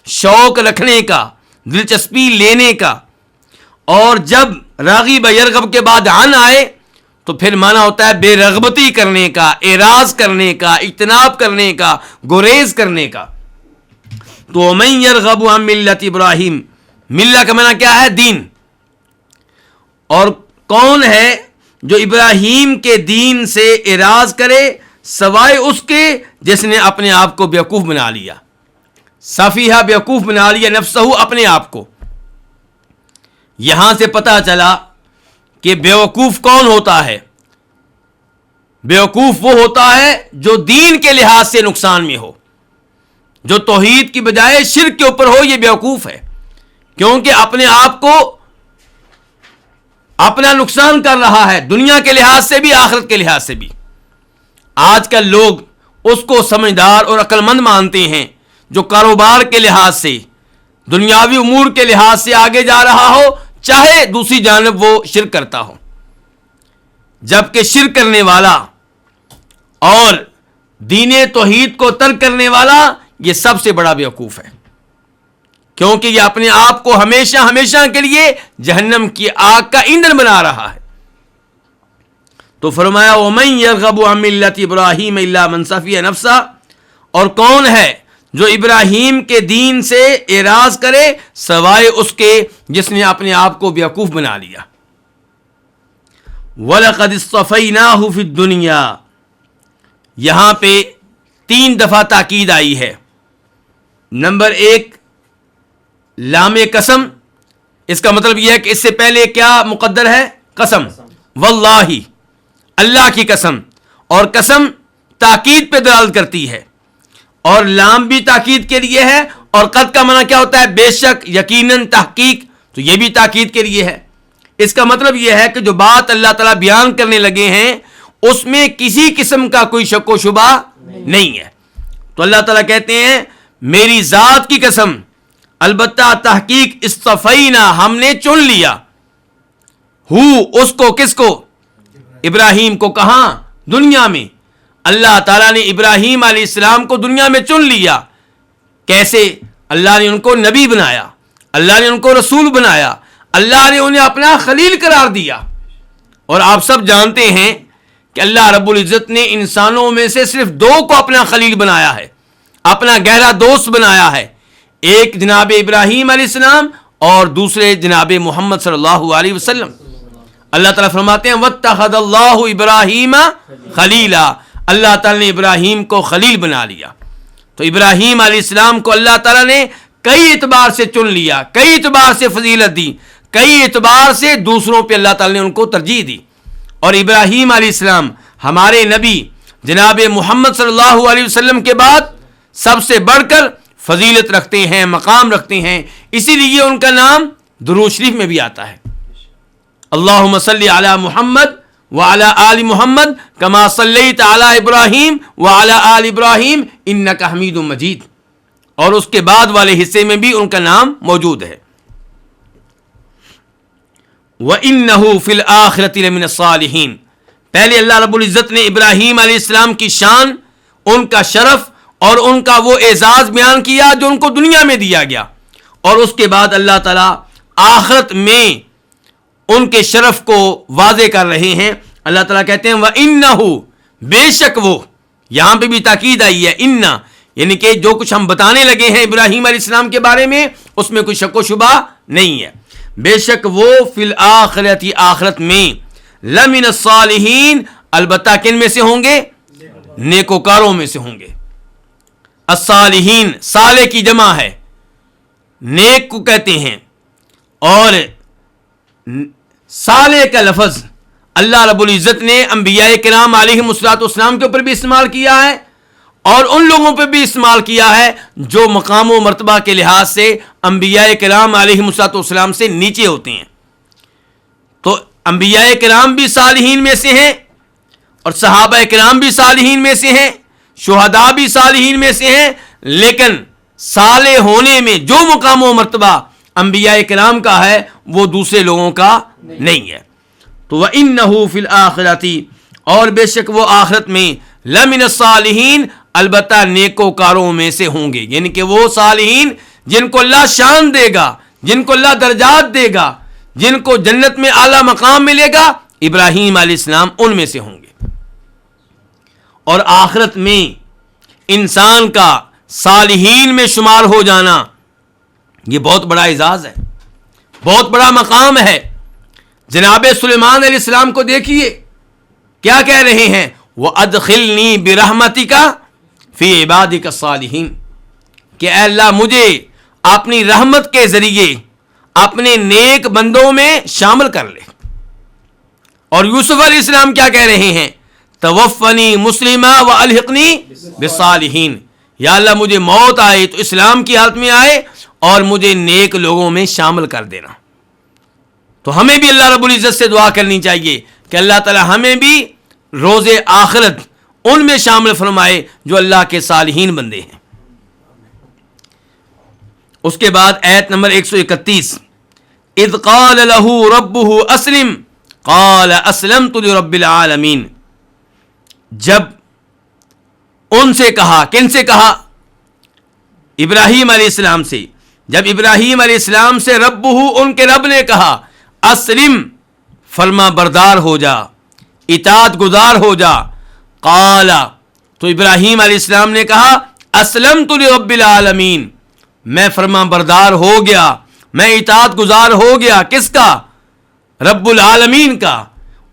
شوق رکھنے کا، دلچسپی لینے کا، اور جب راغب یرغب کے بعد عن آئے تو پھر معنی ہوتا ہے بے رغبتی کرنے کا، اعراض کرنے کا، اجتناب کرنے کا، گریز کرنے کا۔ تو من یرغب عن ملت ابراہیم، ملہ کا معنی کیا ہے؟ دین، اور کون ہے جو ابراہیم کے دین سے اعراض کرے سوائے اس کے جس نے اپنے آپ کو بیوقوف بنا لیا، سفیہہ بیوقوف بنا لیا، نفسہ اپنے آپ کو۔ یہاں سے پتہ چلا کہ بیوقوف کون ہوتا ہے؟ بیوقوف وہ ہوتا ہے جو دین کے لحاظ سے نقصان میں ہو، جو توحید کی بجائے شرک کے اوپر ہو، یہ بیوقوف ہے، کیونکہ اپنے آپ کو اپنا نقصان کر رہا ہے، دنیا کے لحاظ سے بھی، آخرت کے لحاظ سے بھی۔ آج کل لوگ اس کو سمجھدار اور عقل مند مانتے ہیں جو کاروبار کے لحاظ سے، دنیاوی امور کے لحاظ سے آگے جا رہا ہو، چاہے دوسری جانب وہ شرک کرتا ہو، جبکہ شرک کرنے والا اور دین توحید کو ترک کرنے والا یہ سب سے بڑا بیوقوف ہے، کیونکہ یہ اپنے آپ کو ہمیشہ ہمیشہ کے لیے جہنم کی آگ کا ایندھن بنا رہا ہے۔ تو فرمایا وَمَن يَرْغَبُ عَن مِّلَّةِ إِبْرَاهِيمَ إِلَّا مَن سَفِهَ نَفْسَهُ، اور کون ہے جو ابراہیم کے دین سے اعراض کرے سوائے اس کے جس نے اپنے آپ کو بیوقوف بنا لیا۔ وَلَقَدِ اصْطَفَيْنَاهُ فِي الدُّنْيَا، یہاں پہ 3 دفعہ تاکید آئی ہے۔ نمبر 1 لام قسم، اس کا مطلب یہ ہے کہ اس سے پہلے کیا مقدر ہے؟ قسم، واللہ، اللہ کی قسم، اور قسم تاکید پہ دلالت کرتی ہے، اور لام بھی تاکید کے لیے ہے، اور قد کا معنی کیا ہوتا ہے؟ بے شک، یقیناً، تحقیق، تو یہ بھی تاکید کے لیے ہے۔ اس کا مطلب یہ ہے کہ جو بات اللہ تعالیٰ بیان کرنے لگے ہیں اس میں کسی قسم کا کوئی شک و شبہ نہیں ہے۔ تو اللہ تعالیٰ کہتے ہیں میری ذات کی قسم، البتہ تحقیق اصطفینا، ہم نے چن لیا، اس کو، کس کو؟ ابراہیم کو۔ کہاں؟ دنیا میں۔ اللہ تعالیٰ نے ابراہیم علیہ السلام کو دنیا میں چن لیا۔ کیسے؟ اللہ نے ان کو نبی بنایا، اللہ نے ان کو رسول بنایا، اللہ نے انہیں اپنا خلیل قرار دیا۔ اور آپ سب جانتے ہیں کہ اللہ رب العزت نے انسانوں میں سے صرف 2 کو اپنا خلیل بنایا ہے، اپنا گہرا دوست بنایا ہے، ایک جناب ابراہیم علیہ السلام اور دوسرے جناب محمد صلی اللہ علیہ وسلم۔ اللہ تعالیٰ فرماتے ہیں وَاتَّخَذَ اللَّهُ إِبْرَاهِيمَ خَلِيلًا، اللہ تعالیٰ نے ابراہیم کو خلیل بنا لیا۔ تو ابراہیم علیہ السلام کو اللہ تعالیٰ نے کئی اعتبار سے چن لیا، کئی اعتبار سے فضیلت دی، کئی اعتبار سے دوسروں پہ اللہ تعالیٰ نے ان کو ترجیح دی. اور ابراہیم علیہ السلام ہمارے نبی جناب محمد صلی اللہ علیہ وسلم کے بعد سب سے بڑھ کر فضیلت رکھتے ہیں، مقام رکھتے ہیں. اسی لیے ان کا نام درود شریف میں بھی آتا ہے. اللہم صلی علی محمد وعلی آل محمد کما صلیت علی ابراہیم وعلی آل ابراہیم انک حمید مجید. اور اس کے بعد والے حصے میں بھی ان کا نام موجود ہے. وَإِنَّهُ فِي الْآخِرَةِ لَمِنَ الصَّالِحِينَ. پہلے اللہ رب العزت نے ابراہیم علیہ السلام کی شان، ان کا شرف اور ان کا وہ اعزاز بیان کیا جو ان کو دنیا میں دیا گیا، اور اس کے بعد اللہ تعالیٰ آخرت میں ان کے شرف کو واضح کر رہے ہیں. اللہ تعالیٰ کہتے ہیں وَإِنَّهُ، بے شک وہ، یہاں پہ بھی تاکید آئی ہے اِنَّا، یعنی کہ جو کچھ ہم بتانے لگے ہیں ابراہیم علیہ السلام کے بارے میں اس میں کوئی شک و شبہ نہیں ہے. بے شک وہ فی الآخرۃ، آخرت میں، لمن الصالحین، البتہ کن میں سے ہوں گے؟ نیکوکاروں میں سے ہوں گے. الصالحین صالح کی جمع ہے، نیک کو کہتے ہیں. اور صالح کا لفظ اللہ رب العزت نے انبیاء کرام علیہم الصلوۃ والسلام کے اوپر بھی استعمال کیا ہے اور ان لوگوں پہ بھی استعمال کیا ہے جو مقام و مرتبہ کے لحاظ سے انبیاء کرام علیہم الصلوۃ والسلام سے نیچے ہوتے ہیں. تو انبیاء کرام بھی صالحین میں سے ہیں اور صحابہ کرام بھی صالحین میں سے ہیں، شہداء بھی صالحین میں سے ہیں، لیکن صالح ہونے میں جو مقام و مرتبہ انبیاء کرام کا ہے وہ دوسرے لوگوں کا نہیں ہے. تو وَإِنَّهُ فِي الْآخِرَةِ، اور بے شک وہ آخرت میں، لَمِنَ الصَّالِحِينَ، البتہ نیکوکاروں میں سے ہوں گے. یعنی کہ وہ صالحین جن کو اللہ شان دے گا، جن کو اللہ درجات دے گا، جن کو جنت میں اعلیٰ مقام ملے گا، ابراہیم علیہ السلام ان میں سے ہوں گے. اور آخرت میں انسان کا صالحین میں شمار ہو جانا یہ بہت بڑا اعزاز ہے، بہت بڑا مقام ہے. جناب سلیمان علیہ السلام کو دیکھیے کیا کہہ رہے ہیں، وَأَدْخِلْنِي بِرَحْمَتِكَ فِي عِبَادِكَ الصَّالِحِينَ، کہ اے اللہ مجھے اپنی رحمت کے ذریعے اپنے نیک بندوں میں شامل کر لے. اور یوسف علیہ السلام کیا کہہ رہے ہیں، توفنی مسلمہ والحقنی بالصالحین، یا اللہ مجھے موت آئے تو اسلام کی حالت میں آئے اور مجھے نیک لوگوں میں شامل کر دینا. تو ہمیں بھی اللہ رب العزت سے دعا کرنی چاہیے کہ اللہ تعالی ہمیں بھی روز آخرت ان میں شامل فرمائے جو اللہ کے صالحین بندے ہیں. اس کے بعد آیت نمبر 131، اذ قال له ربه اسلم قال اسلمت لرب العالمین. جب ان سے کہا، کن سے کہا؟ ابراہیم علیہ السلام سے. جب ابراہیم علیہ السلام سے ربہ، ان کے رب نے کہا، اسلم، فرما بردار ہو جا، اطاعت گزار ہو جا. قال، تو ابراہیم علیہ السلام نے کہا، اسلمت لرب العالمین، میں فرما بردار ہو گیا، میں اطاعت گزار ہو گیا. کس کا؟ رب العالمین کا،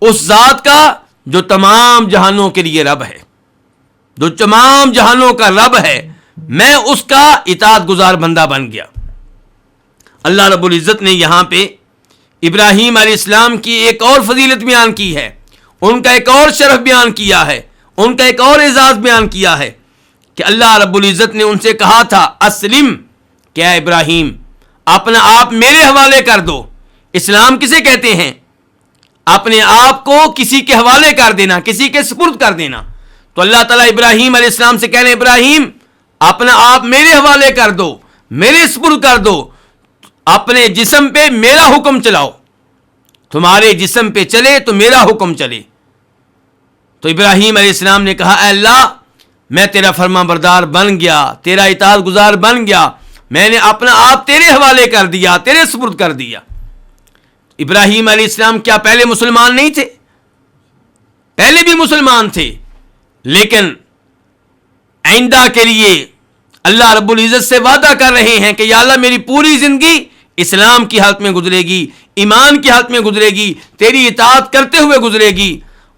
اس ذات کا جو تمام جہانوں کے لیے رب ہے، جو تمام جہانوں کا رب ہے. میں اس کا اطاعت گزار بندہ بن گیا. اللہ رب العزت نے یہاں پہ ابراہیم علیہ السلام کی ایک اور فضیلت بیان کی ہے، ان کا ایک اور شرف بیان کیا ہے، ان کا ایک اور اعزاز بیان کیا ہے کہ اللہ رب العزت نے ان سے کہا تھا، اسلم، کیا ابراہیم اپنا آپ میرے حوالے کر دو. اسلام کسے کہتے ہیں؟ اپنے آپ کو کسی کے حوالے کر دینا، کسی کے سپرد کر دینا. تو اللہ تعالیٰ ابراہیم علیہ السلام سے کہہ رہے ہیں، ابراہیم اپنا آپ میرے حوالے کر دو، میرے سپرد کر دو، اپنے جسم پہ میرا حکم چلاؤ، تمہارے جسم پہ چلے تو میرا حکم چلے. تو ابراہیم علیہ السلام نے کہا، اے اللہ میں تیرا فرما بردار بن گیا، تیرا اطاعت گزار بن گیا، میں نے اپنا آپ تیرے حوالے کر دیا، تیرے سپرد کر دیا. ابراہیم علیہ السلام کیا پہلے مسلمان نہیں تھے؟ پہلے بھی مسلمان تھے، لیکن آئندہ کے لیے اللہ رب العزت سے وعدہ کر رہے ہیں کہ یا اللہ میری پوری زندگی اسلام کی حالت میں گزرے گی، ایمان کی حالت میں گزرے گی، تیری اطاعت کرتے ہوئے گزرے گی،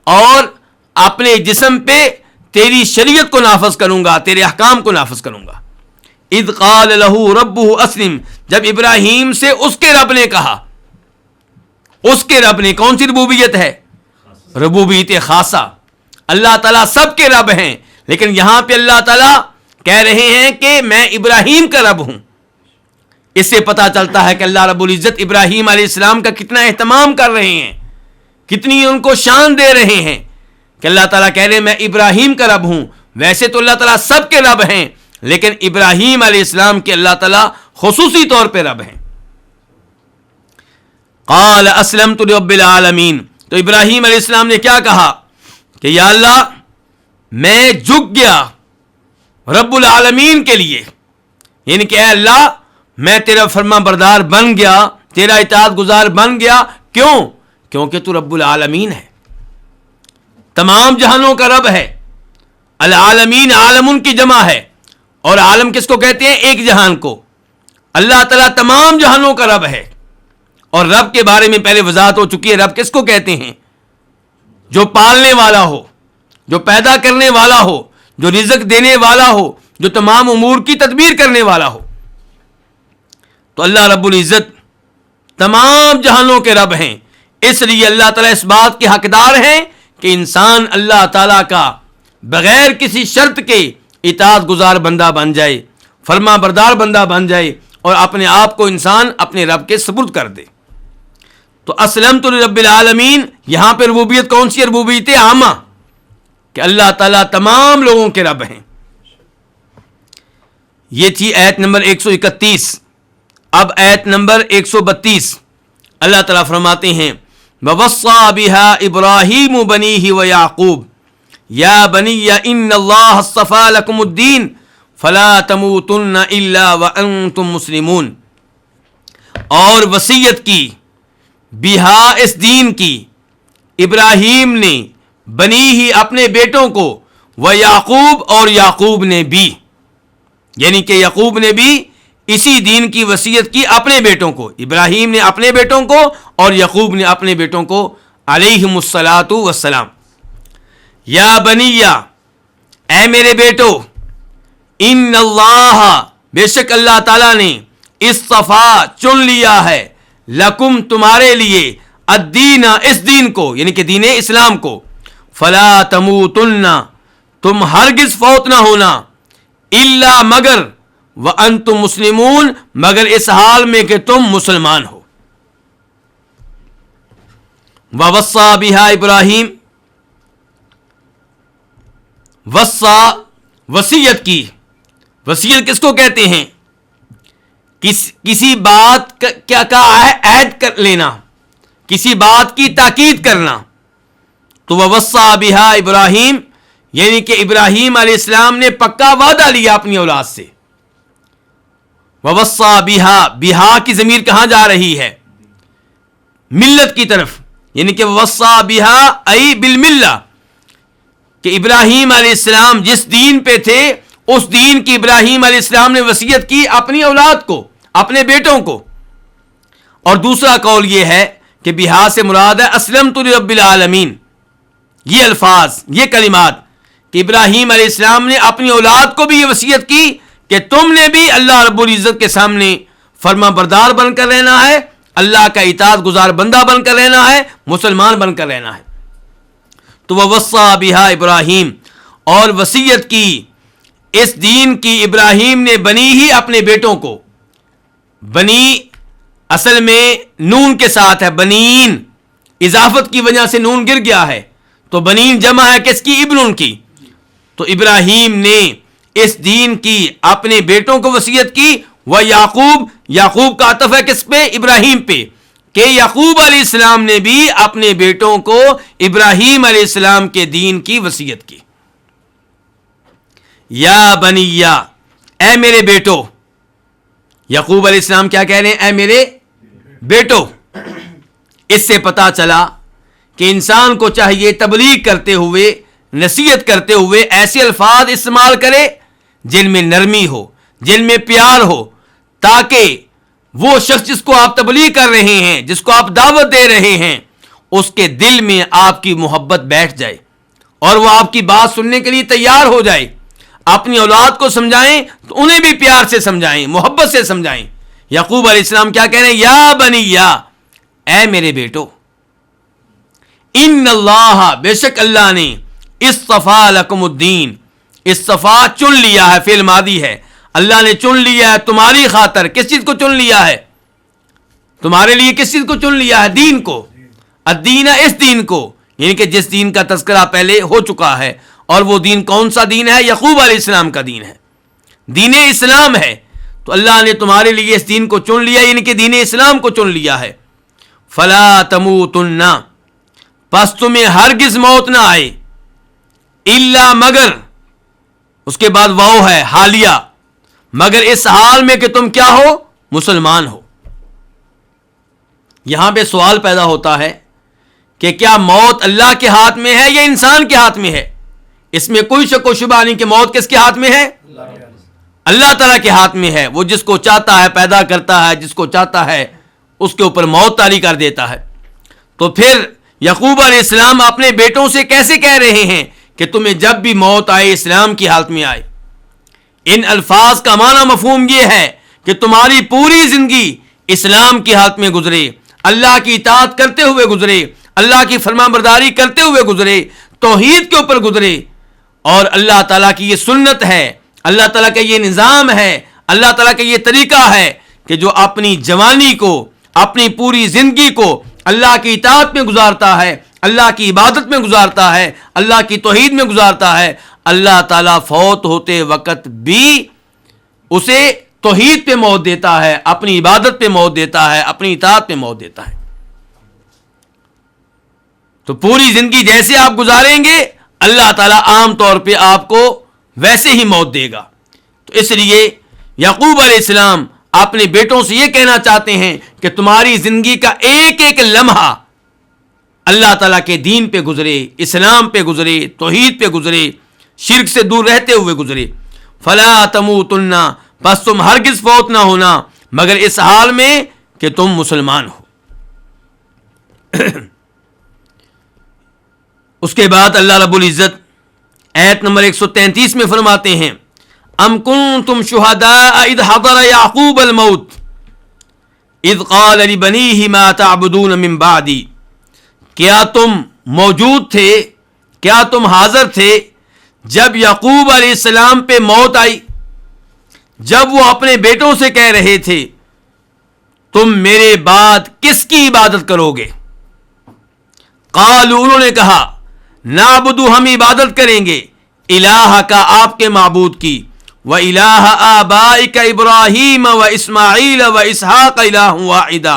اور اپنے جسم پہ تیری شریعت کو نافذ کروں گا، تیرے احکام کو نافذ کروں گا۔ اذ قال له ربه اسلم، جب ابراہیم سے اس کے رب نے کہا، اس کے رب نے، کون سی ربوبیت ہے؟ ربوبیت خاصہ۔ اللہ تعالیٰ سب کے رب ہیں، لیکن یہاں پہ اللہ تعالیٰ کہہ رہے ہیں کہ میں ابراہیم کا رب ہوں۔ اس سے پتہ چلتا ہے کہ اللہ رب العزت ابراہیم علیہ السلام کا کتنا اہتمام کر رہے ہیں، کتنی ان کو شان دے رہے ہیں کہ اللہ تعالیٰ کہہ رہے ہیں میں ابراہیم کا رب ہوں۔ ویسے تو اللہ تعالیٰ سب کے رب ہیں، لیکن ابراہیم علیہ السلام کے اللہ تعالیٰ خصوصی طور پہ رب ہیں۔ قال اسلمت لرب العالمین، تو ابراہیم علیہ السلام نے کیا کہا کہ یا اللہ میں جھک گیا رب العالمین کے لیے، یعنی کہ اے اللہ میں تیرا فرما بردار بن گیا، تیرا اطاعت گزار بن گیا۔ کیوں؟ کیونکہ تو رب العالمین ہے، تمام جہانوں کا رب ہے۔ العالمین عالم کی جمع ہے، اور عالم کس کو کہتے ہیں؟ ایک جہان کو۔ اللہ تعالیٰ تمام جہانوں کا رب ہے، اور رب کے بارے میں پہلے وضاحت ہو چکی ہے۔ رب کس کو کہتے ہیں؟ جو پالنے والا ہو، جو پیدا کرنے والا ہو، جو رزق دینے والا ہو، جو تمام امور کی تدبیر کرنے والا ہو۔ تو اللہ رب العزت تمام جہانوں کے رب ہیں، اس لیے اللہ تعالیٰ اس بات کے حقدار ہیں کہ انسان اللہ تعالیٰ کا بغیر کسی شرط کے اطاعت گزار بندہ بن جائے، فرما بردار بندہ بن جائے، اور اپنے آپ کو انسان اپنے رب کے سپرد کر دے۔ تو اسلمت لرب العالمین، یہاں پہ ربوبیت کون سی؟ ربوبیت عامہ، کہ اللہ تعالیٰ تمام لوگوں کے رب ہیں۔ یہ تھی آیت نمبر 131۔ اب آیت نمبر 132، اللہ تعالیٰ فرماتے ہیں وَوَصَّى بِهَا إِبْرَاهِيمُ بَنِيهِ وَيَعْقُوبُ يَا بَنِيَّ إِنَّ اللَّهَ اصْطَفَىٰ لَكُمُ الدِّينَ فَلَا تَمُوتُنَّ إِلَّا وَأَنْتُمْ مُسْلِمُونَ، اور وصیت کی بہا اس دین کی، ابراہیم نے، بنی ہی اپنے بیٹوں کو، و یعقوب اور یعقوب نے بھی، یعنی کہ یعقوب نے بھی اسی دین کی وصیت کی اپنے بیٹوں کو۔ ابراہیم نے اپنے بیٹوں کو اور یعقوب نے اپنے بیٹوں کو علیہم الصلاۃ والسلام۔ یا بنیہ، اے میرے بیٹو، ان اللہ، بے شک اللہ تعالیٰ نے، اصطفیٰ چن لیا ہے، لکم تمہارے لیے، الدین اس دین کو، یعنی کہ دین اسلام کو، فلا تموتن تم ہرگز فوت نہ ہونا، الا مگر، وانتم مسلمون مگر اس حال میں کہ تم مسلمان ہو۔ ووصى بها ابراہیم، وصا وصیت کی، وصیت کس کو کہتے ہیں؟ کسی بات کا عہد کر لینا، کسی بات کی تاکید کرنا۔ تو ووصى بها ابراہیم، یعنی کہ ابراہیم علیہ السلام نے پکا وعدہ لیا اپنی اولاد سے۔ ووصى بها کی ضمیر کہاں جا رہی ہے؟ ملت کی طرف، یعنی کہ ووصى بها ای بالملہ، کہ ابراہیم علیہ السلام جس دین پہ تھے اس دین کی ابراہیم علیہ السلام نے وصیت کی اپنی اولاد کو، اپنے بیٹوں کو۔ اور دوسرا قول یہ ہے کہ بہا سے مراد ہے اسلمت لرب العالمین، یہ الفاظ، یہ کلمات، کہ ابراہیم علیہ السلام نے اپنی اولاد کو بھی یہ وصیت کی کہ تم نے بھی اللہ رب العزت کے سامنے فرما بردار بن کر رہنا ہے، اللہ کا اطاعت گزار بندہ بن کر رہنا ہے، مسلمان بن کر رہنا ہے۔ تو ووصى بها ابراہیم، اور وصیت کی اس دین کی ابراہیم نے بنی ہی اپنے بیٹوں کو۔ بنی اصل میں نون کے ساتھ ہے، بنین، اضافت کی وجہ سے نون گر گیا ہے، تو بنین جمع ہے کس کی؟ ابن کی۔ تو ابراہیم نے اس دین کی اپنے بیٹوں کو وصیت کی، وہ یعقوب، یعقوب کا عطف ہے کس پہ؟ ابراہیم پہ، کہ یعقوب علیہ السلام نے بھی اپنے بیٹوں کو ابراہیم علیہ السلام کے دین کی وصیت کی۔ یا بنیہ، اے میرے بیٹو، یعقوب علیہ السلام کیا کہہ رہے ہیں؟ اے میرے بیٹو۔ اس سے پتا چلا کہ انسان کو چاہیے تبلیغ کرتے ہوئے، نصیحت کرتے ہوئے ایسے الفاظ استعمال کرے جن میں نرمی ہو، جن میں پیار ہو، تاکہ وہ شخص جس کو آپ تبلیغ کر رہے ہیں، جس کو آپ دعوت دے رہے ہیں، اس کے دل میں آپ کی محبت بیٹھ جائے، اور وہ آپ کی بات سننے کے لیے تیار ہو جائے. اپنی اولاد کو سمجھائیں تو انہیں بھی پیار سے سمجھائیں, محبت سے سمجھائیں. یعقوب علیہ السلام کیا کہہ رہے ہیں؟ یا بنیا, اے میرے بیٹو, ان اللہ, بے شک اللہ نے, اصطفیٰ لکم الدین, اصطفیٰ چن لیا ہے, فعل ماضی ہے, اللہ نے چن لیا ہے تمہاری خاطر. کس چیز کو چن لیا ہے؟ تمہارے لیے کس چیز کو چن لیا ہے؟ دین کو. الدین, اس دین کو, یعنی کہ جس دین کا تذکرہ پہلے ہو چکا ہے. اور وہ دین کون سا دین ہے؟ یعقوب علیہ السلام کا دین ہے, دین اسلام ہے. تو اللہ نے تمہارے لیے اس دین کو چن لیا, یعنی کہ دین اسلام کو چن لیا ہے. فلا تموتن, پس تمہیں ہرگز موت نہ آئے, الا, مگر, اس کے بعد واو ہے حالیہ, مگر اس حال میں کہ تم کیا ہو؟ مسلمان ہو. یہاں پہ سوال پیدا ہوتا ہے کہ کیا موت اللہ کے ہاتھ میں ہے یا انسان کے ہاتھ میں ہے؟ اس میں کوئی شک و شبہ نہیں کہ موت کس کے ہاتھ میں ہے؟ اللہ تعالیٰ کے ہاتھ میں ہے. وہ جس کو چاہتا ہے پیدا کرتا ہے, جس کو چاہتا ہے اس کے اوپر موت طاری کر دیتا ہے. تو پھر یعقوب علیہ السلام اپنے بیٹوں سے کیسے کہہ رہے ہیں کہ تمہیں جب بھی موت آئے اسلام کی حالت میں آئے؟ ان الفاظ کا معنی مفہوم یہ ہے کہ تمہاری پوری زندگی اسلام کی حالت میں گزرے, اللہ کی اطاعت کرتے ہوئے گزرے, اللہ کی فرمانبرداری کرتے ہوئے گزرے, توحید کے اوپر گزرے. اور اللہ تعالیٰ کی یہ سنت ہے, اللہ تعالیٰ کا یہ نظام ہے, اللہ تعالیٰ کا یہ طریقہ ہے کہ جو اپنی جوانی کو, اپنی پوری زندگی کو اللہ کی اطاعت میں گزارتا ہے, اللہ کی عبادت میں گزارتا ہے, اللہ کی توحید میں گزارتا ہے, اللہ تعالیٰ فوت ہوتے وقت بھی اسے توحید پہ موت دیتا ہے, اپنی عبادت پہ موت دیتا ہے, اپنی اطاعت پہ موت دیتا ہے. تو پوری زندگی جیسے آپ گزاریں گے اللہ تعالیٰ عام طور پہ آپ کو ویسے ہی موت دے گا. تو اس لیے یعقوب علیہ السلام اپنے بیٹوں سے یہ کہنا چاہتے ہیں کہ تمہاری زندگی کا ایک ایک لمحہ اللہ تعالیٰ کے دین پہ گزرے, اسلام پہ گزرے, توحید پہ گزرے, شرک سے دور رہتے ہوئے گزرے. فلا تموتن, بس تم ہرگز فوت نہ ہونا مگر اس حال میں کہ تم مسلمان ہو. اس کے بعد اللہ رب العزت آیت نمبر 133 میں فرماتے ہیں ام کنتم شہداء اذ حضر یعقوب الموت اذ قال لبنیہ ما تعبدون من بعدی. کیا تم موجود تھے, کیا تم حاضر تھے جب یعقوب علیہ السلام پہ موت آئی, جب وہ اپنے بیٹوں سے کہہ رہے تھے تم میرے بعد کس کی عبادت کرو گے؟ قالوا, انہوں نے کہا, نعبدو, ہم عبادت کریں گے, الہ کا, آپ کے معبود کی, و الہ آبائک ابراہیم و اسماعیل و اسحاق الہ واحدا,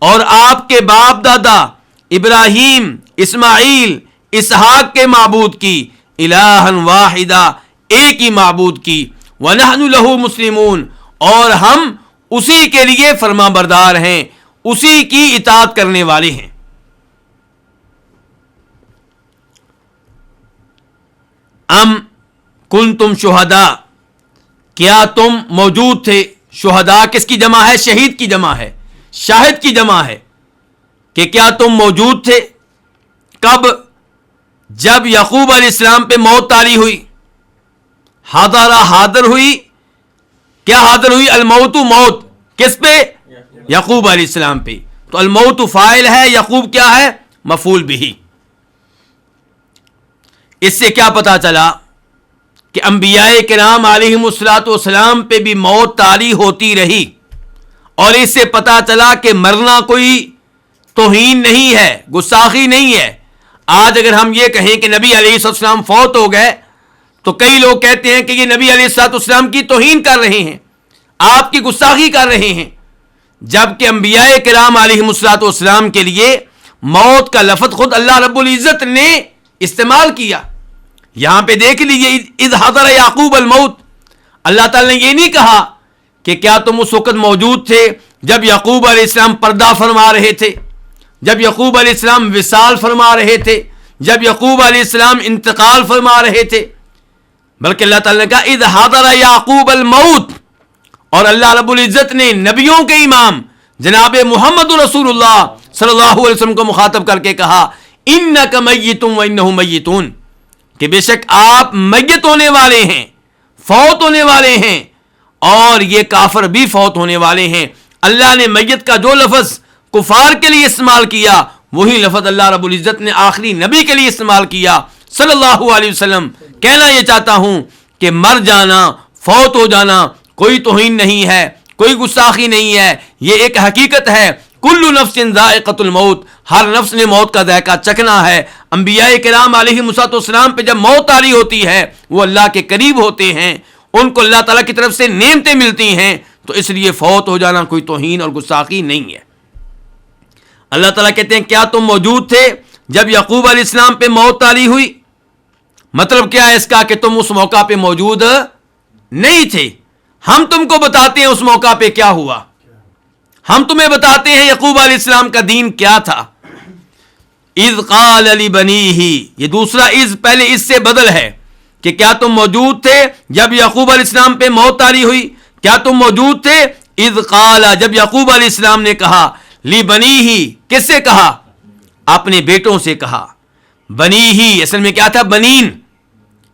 اور آپ کے باپ دادا ابراہیم, اسماعیل, اسحاق کے معبود کی, الہا واحدا, ایک ہی معبود کی, ونحن لہ مسلمون, اور ہم اسی کے لیے فرما بردار ہیں, اسی کی اطاعت کرنے والے ہیں. ام کنتم شہداء, کیا تم موجود تھے, شہداء کس کی جمع ہے؟ شہید کی جمع ہے, شاہد کی جمع ہے, کہ کیا تم موجود تھے کب؟ جب یعقوب علیہ السلام پہ موت طاری ہوئی. حاضرہ, حاضر ہوئی, کیا حاضر ہوئی؟ الموت, موت, کس پہ؟ یعقوب علیہ السلام پہ. تو الموت فاعل ہے, یعقوب کیا ہے؟ مفعول بہ. اس سے کیا پتا چلا کہ انبیاء کرام علیہم الصلوۃ والسلام پہ بھی موت طاری ہوتی رہی, اور اس سے پتا چلا کہ مرنا کوئی توہین نہیں ہے, گستاخی نہیں ہے. آج اگر ہم یہ کہیں کہ نبی علیہ السلام فوت ہو گئے تو کئی لوگ کہتے ہیں کہ یہ نبی علیہ السلام کی توہین کر رہے ہیں, آپ کی گستاخی کر رہے ہیں, جبکہ انبیاء کرام علیہم الصلوۃ والسلام کے لیے موت کا لفظ خود اللہ رب العزت نے استعمال کیا. یہاں پہ دیکھ لیجیے, اذ حضر یعقوب الموت, اللہ تعالیٰ نے یہ نہیں کہا کہ کیا تم اس وقت موجود تھے جب یعقوب علیہ السلام پردہ فرما رہے تھے, جب یعقوب علیہ السلام وصال فرما رہے تھے, جب یعقوب علیہ السلام انتقال فرما رہے تھے, بلکہ اللہ تعالیٰ نے کہا اذ حضر یعقوب الموت. اور اللہ رب العزت نے نبیوں کے امام جناب محمد رسول اللہ صلی اللہ علیہ وسلم کو مخاطب کر کے کہا انک میت و انہم میتون, کہ بے شک آپ میت ہونے والے ہیں، فوت ہونے والے ہیں، اور یہ کافر بھی فوت ہونے والے ہیں۔ اللہ نے میت کا جو لفظ کفار کے لیے استعمال کیا وہی لفظ اللہ رب العزت نے آخری نبی کے لیے استعمال کیا صلی اللہ علیہ وسلم۔ کہنا یہ چاہتا ہوں کہ مر جانا، فوت ہو جانا کوئی توہین نہیں ہے، کوئی گستاخی نہیں ہے، یہ ایک حقیقت ہے۔ کل نفس ذائقۃ الموت، ہر نفس نے موت کا ذائقہ چکھنا ہے۔ انبیاء کرام علیہ السلام پہ جب موت طاری ہوتی ہے وہ اللہ کے قریب ہوتے ہیں، ان کو اللہ تعالیٰ کی طرف سے نعمتیں ملتی ہیں، تو اس لیے فوت ہو جانا کوئی توہین اور گستاخی نہیں ہے۔ اللہ تعالیٰ کہتے ہیں کیا تم موجود تھے جب یعقوب علیہ السلام پہ موت طاری ہوئی؟ مطلب کیا ہے اس کا کہ تم اس موقع پہ موجود نہیں تھے۔ ہم تم کو بتاتے ہیں اس موقع پہ کیا ہوا، ہم تمہیں بتاتے ہیں یعقوب علیہ السلام کا دین کیا تھا۔ اذ قال لبنیہ، یہ دوسرا اذ پہلے اس سے بدل ہے کہ کیا تم موجود تھے جب یعقوب علیہ السلام پہ موت طاری ہوئی؟ کیا تم موجود تھے؟ اذ قال، جب یعقوب علیہ السلام نے کہا، لبنیہ، کس سے کہا؟ اپنے بیٹوں سے کہا۔ بنیہ اصل میں کیا تھا؟ بنین،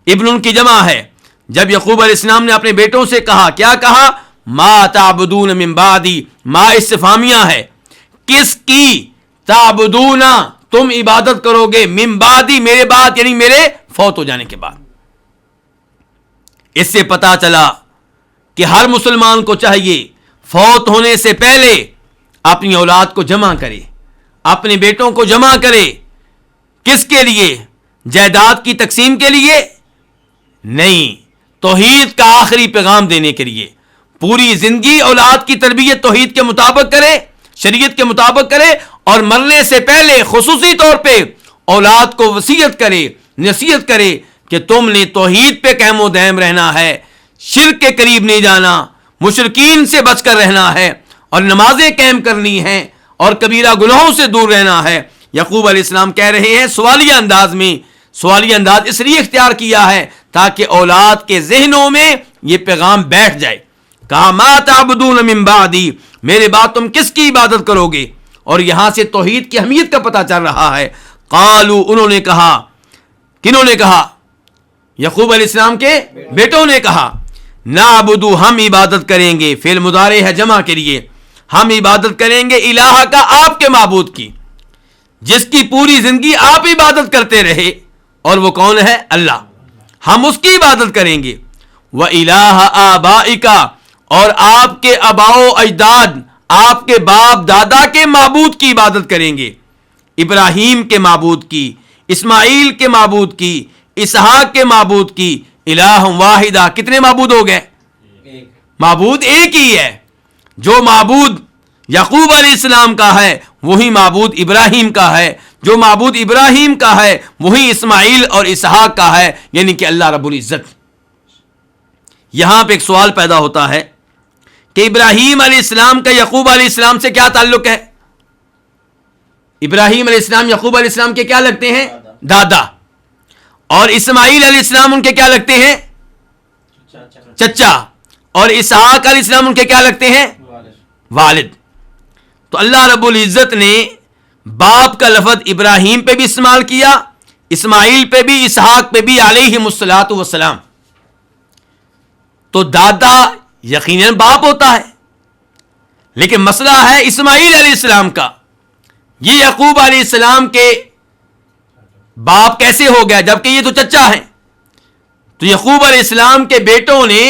ابن ان کی جمع ہے۔ جب یعقوب علیہ السلام نے اپنے بیٹوں سے کہا، کیا کہا؟ ما تعبدون من بعدی، ما استفہامیہ ہے، کس کی؟ تعبدون، تم عبادت کرو گے، من بعدی، میرے بعد، یعنی میرے فوت ہو جانے کے بعد۔ اس سے پتا چلا کہ ہر مسلمان کو چاہیے فوت ہونے سے پہلے اپنی اولاد کو جمع کرے، اپنے بیٹوں کو جمع کرے۔ کس کے لیے؟ جائیداد کی تقسیم کے لیے نہیں، توحید کا آخری پیغام دینے کے لیے۔ پوری زندگی اولاد کی تربیت توحید کے مطابق کرے، شریعت کے مطابق کرے، اور مرنے سے پہلے خصوصی طور پہ اولاد کو وصیت کرے، نصیحت کرے کہ تم نے توحید پہ قائم و دائم رہنا ہے، شرک کے قریب نہیں جانا، مشرکین سے بچ کر رہنا ہے، اور نمازیں قائم کرنی ہیں، اور کبیرہ گناہوں سے دور رہنا ہے۔ یعقوب علیہ السلام کہہ رہے ہیں سوالیہ انداز میں، سوالیہ انداز اس لیے اختیار کیا ہے تاکہ اولاد کے ذہنوں میں یہ پیغام بیٹھ جائے۔ کہا ما تعبدون من بعدی، میرے بعد تم کس کی عبادت کرو گے؟ اور یہاں سے توحید کی اہمیت کا پتہ چل رہا ہے۔ قالوا، انہوں نے کہا، کنہوں نے کہا؟ یعقوب علیہ السلام کے بیٹوں نے کہا، نعبد، ہم عبادت کریں گے، فعل مضارع ہے جمع کے لیے، ہم عبادت کریں گے الہ کا، آپ کے معبود کی، جس کی پوری زندگی آپ عبادت کرتے رہے، اور وہ کون ہے؟ اللہ، ہم اس کی عبادت کریں گے۔ وَإِلَٰهَ آبَائِكَ، اور آپ کے آباء و اجداد، آپ کے باپ دادا کے معبود کی عبادت کریں گے، ابراہیم کے معبود کی، اسماعیل کے معبود کی، اسحاق کے معبود کی۔ الہ واحدہ، کتنے معبود ہو گئے؟ معبود ایک ہی ہے۔ جو معبود یعقوب علیہ السلام کا ہے وہی معبود ابراہیم کا ہے، جو معبود ابراہیم کا ہے وہی اسماعیل اور اسحاق کا ہے، یعنی کہ اللہ رب العزت۔ یہاں پہ ایک سوال پیدا ہوتا ہے کہ ابراہیم علیہ السلام کا یعقوب علیہ السلام سے کیا تعلق ہے؟ ابراہیم علیہ السلام یعقوب علیہ السلام کے کیا لگتے ہیں؟ دادا۔ اور اسماعیل علیہ السلام ان کے کیا لگتے ہیں؟ چچا۔ اور اسحاق علیہ السلام ان کے کیا لگتے ہیں؟ والد۔ تو اللہ رب العزت نے باپ کا لفظ ابراہیم پہ بھی استعمال کیا، اسماعیل پہ بھی، اسحاق پہ بھی علیہم الصلاۃ والسلام۔ تو دادا یقیناً باپ ہوتا ہے، لیکن مسئلہ ہے اسماعیل علیہ السلام کا، یہ یعقوب علیہ السلام کے باپ کیسے ہو گیا جبکہ یہ تو چچا ہیں؟ تو یعقوب علیہ السلام کے بیٹوں نے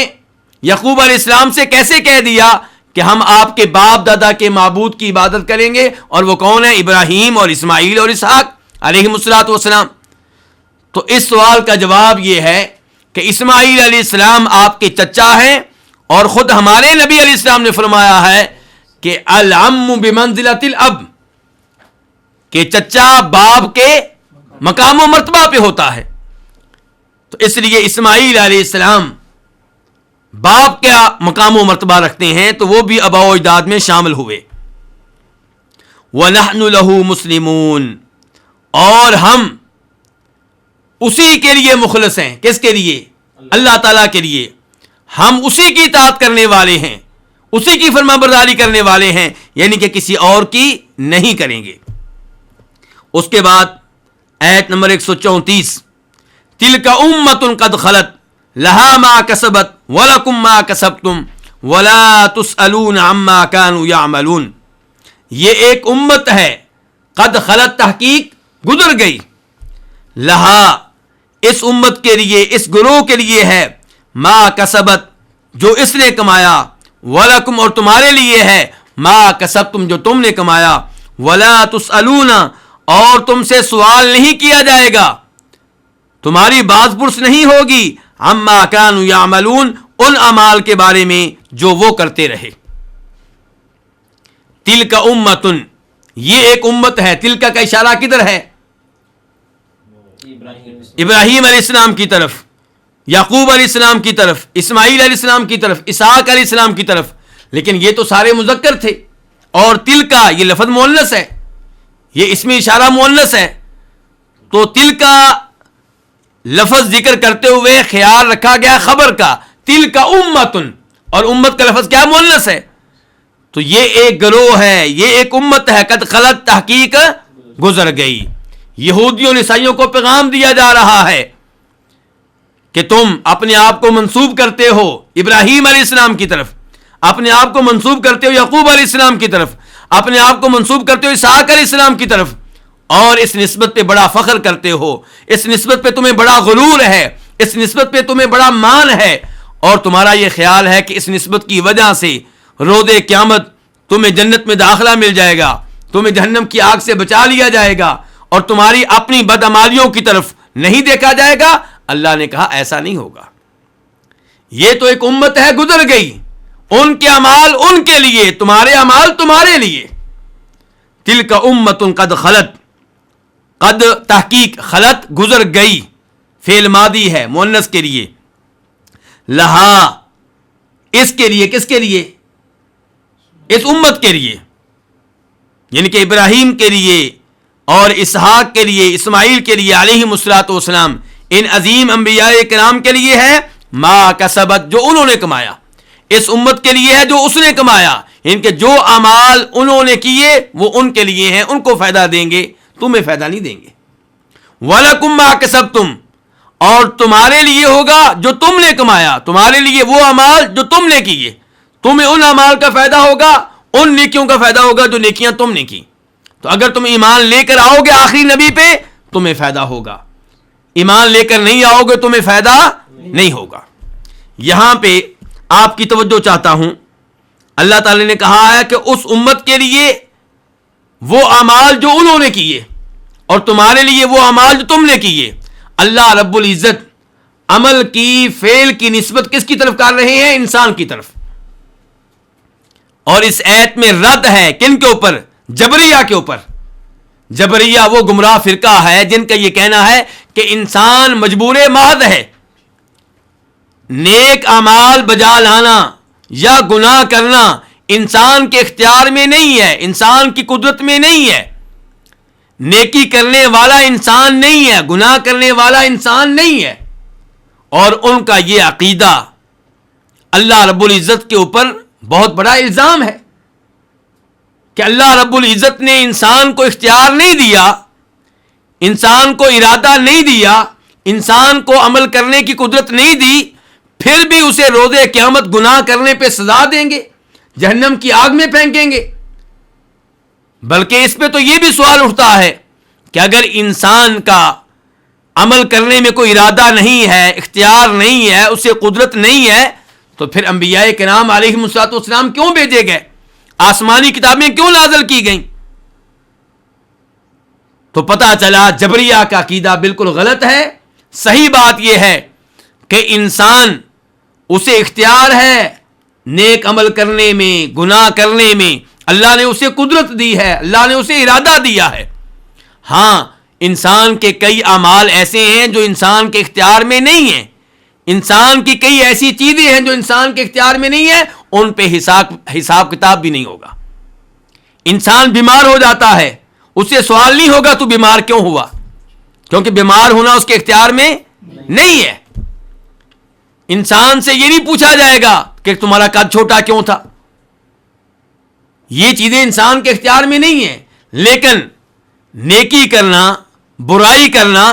یعقوب علیہ السلام سے کیسے کہہ دیا کہ ہم آپ کے باپ دادا کے معبود کی عبادت کریں گے، اور وہ کون ہے؟ ابراہیم اور اسماعیل اور اسحاق علیہم الصلاۃ والسلام۔ تو اس سوال کا جواب یہ ہے کہ اسماعیل علیہ السلام آپ کے چچا ہیں، اور خود ہمارے نبی علیہ السلام نے فرمایا ہے کہ العم بمنزلۃ الاب، کہ چچا باپ کے مقام و مرتبہ پہ ہوتا ہے۔ تو اس لیے اسماعیل علیہ السلام باپ کا مقام و مرتبہ رکھتے ہیں، تو وہ بھی آباء و اجداد میں شامل ہوئے۔ وَنَحْنُ لَهُ مُسْلِمُونَ، اور ہم اسی کے لیے مخلص ہیں۔ کس کے لیے؟ اللہ تعالیٰ کے لیے۔ ہم اسی کی اطاعت کرنے والے ہیں، اسی کی فرما برداری کرنے والے ہیں، یعنی کہ کسی اور کی نہیں کریں گے۔ اس کے بعد آیت نمبر 134، تلک امۃ قد خلت لہا ما کسبت ولکم ما کسبتم ولا تسألون عما كانوا يعملون. یہ ایک امت ہے، قد خلت تحقیق گزر گئی، لہا اس امت کے لیے، اس گروہ کے لیے ہے، ما کسبت جو اس نے کمایا، ولکم اور تمہارے لیے ہے، ما کسبتم جو تم نے کمایا، ولا تسألون اور تم سے سوال نہیں کیا جائے گا، تمہاری باز پرس نہیں ہوگی، عما كانوا يعملون ان اعمال کے بارے میں جو وہ کرتے رہے. تلک امۃ یہ ایک امت ہے. تلک کا اشارہ کدھر ہے؟ ابراہیم علیہ السلام کی طرف، یعقوب علیہ السلام کی طرف، اسماعیل علیہ السلام کی طرف، اسحاق علیہ السلام کی طرف. لیکن یہ تو سارے مذکر تھے، اور تلک یہ لفظ مؤنث ہے، یہ اسم اشارہ مؤنث ہے. تو تلک لفظ ذکر کرتے ہوئے خیال رکھا گیا خبر کا، تلک امۃ، اور امت کا لفظ کیا مؤنث ہے. تو یہ ایک گروہ ہے، یہ ایک امت ہے، قد خلت تحقیق گزر گئی. یہودیوں عیسائیوں کو پیغام دیا جا رہا ہے کہ تم اپنے آپ کو منسوب کرتے ہو ابراہیم علیہ السلام کی طرف، اپنے آپ کو منسوب کرتے ہو یعقوب علیہ السلام کی طرف، اپنے آپ کو منسوب کرتے ہو اسحاق علیہ السلام کی طرف، اور اس نسبت پہ بڑا فخر کرتے ہو، اس نسبت پہ تمہیں بڑا غرور ہے، اس نسبت پہ تمہیں بڑا مان ہے، اور تمہارا یہ خیال ہے کہ اس نسبت کی وجہ سے روز قیامت تمہیں جنت میں داخلہ مل جائے گا، تمہیں جہنم کی آگ سے بچا لیا جائے گا، اور تمہاری اپنی بدعمالیوں کی طرف نہیں دیکھا جائے گا. اللہ نے کہا ایسا نہیں ہوگا. یہ تو ایک امت ہے گزر گئی، ان کے اعمال ان کے لیے، تمہارے اعمال تمہارے لیے. تلک امۃ قد خلت، قد تحقیق خلت گزر گئی، فعل ماضی ہے مؤنث کے لیے، لہا اس کے لیے، کس کے لیے؟ اس امت کے لیے، یعنی کہ ابراہیم کے لیے اور اسحاق کے لیے، اسماعیل کے لیے علیہم الصلوۃ والسلام، ان عظیم انبیاء کرام کے لیے ہے ما کسبت جو انہوں نے کمایا. اس امت کے لیے ہے جو اس نے کمایا، ان کے جو اعمال انہوں نے کیے وہ ان کے لیے ہیں، ان کو فائدہ دیں گے، تمہیں فائدہ نہیں دیں گے. وَلَكُمْ مَا كَسَبْتُمْ اور تمہارے لیے ہوگا جو تم نے کمایا، تمہارے لیے وہ اعمال جو تم نے کیے، تمہیں ان اعمال کا فائدہ ہوگا، ان نیکیوں کا فائدہ ہوگا جو نیکیاں تم نے کی. تو اگر تم ایمان لے کر آؤ گے آخری نبی پہ تمہیں فائدہ ہوگا، ایمان لے کر نہیں آؤ گے تمہیں فائدہ نہیں ہوگا. یہاں پہ آپ کی توجہ چاہتا ہوں، اللہ تعالی نے کہا ہے کہ اس امت کے لیے وہ اعمال جو انہوں نے کیے اور تمہارے لیے وہ اعمال جو تم نے کیے. اللہ رب العزت عمل کی، فعل کی نسبت کس کی طرف کر رہے ہیں؟ انسان کی طرف. اور اس ایت میں رد ہے کن کے اوپر؟ جبریہ کے اوپر. جبریہ وہ گمراہ فرقہ ہے جن کا یہ کہنا ہے کہ انسان مجبور محض ہے، نیک اعمال بجا لانا یا گناہ کرنا انسان کے اختیار میں نہیں ہے، انسان کی قدرت میں نہیں ہے. نیکی کرنے والا انسان نہیں ہے، گناہ کرنے والا انسان نہیں ہے. اور ان کا یہ عقیدہ اللہ رب العزت کے اوپر بہت بڑا الزام ہے کہ اللہ رب العزت نے انسان کو اختیار نہیں دیا، انسان کو ارادہ نہیں دیا، انسان کو عمل کرنے کی قدرت نہیں دی، پھر بھی اسے روز قیامت گناہ کرنے پہ سزا دیں گے، جہنم کی آگ میں پھینکیں گے. بلکہ اس پہ تو یہ بھی سوال اٹھتا ہے کہ اگر انسان کا عمل کرنے میں کوئی ارادہ نہیں ہے، اختیار نہیں ہے، اسے قدرت نہیں ہے، تو پھر انبیاء کرام علیہم الصلوۃ والسلام کیوں بھیجے گئے؟ آسمانی کتابیں کیوں نازل کی گئیں؟ تو پتہ چلا جبریہ کا عقیدہ بالکل غلط ہے. صحیح بات یہ ہے کہ انسان اسے اختیار ہے نیک عمل کرنے میں، گناہ کرنے میں، اللہ نے اسے قدرت دی ہے، اللہ نے اسے ارادہ دیا ہے. ہاں انسان کے کئی اعمال ایسے ہیں جو انسان کے اختیار میں نہیں ہیں، انسان کی کئی ایسی چیزیں ہیں جو انسان کے اختیار میں نہیں ہیں، ان پہ حساب کتاب بھی نہیں ہوگا. انسان بیمار ہو جاتا ہے، اس سے سوال نہیں ہوگا تو بیمار کیوں ہوا، کیونکہ بیمار ہونا اس کے اختیار میں نہیں ہے. انسان سے یہ نہیں پوچھا جائے گا کہ تمہارا قد چھوٹا کیوں تھا، یہ چیزیں انسان کے اختیار میں نہیں ہیں. لیکن نیکی کرنا، برائی کرنا،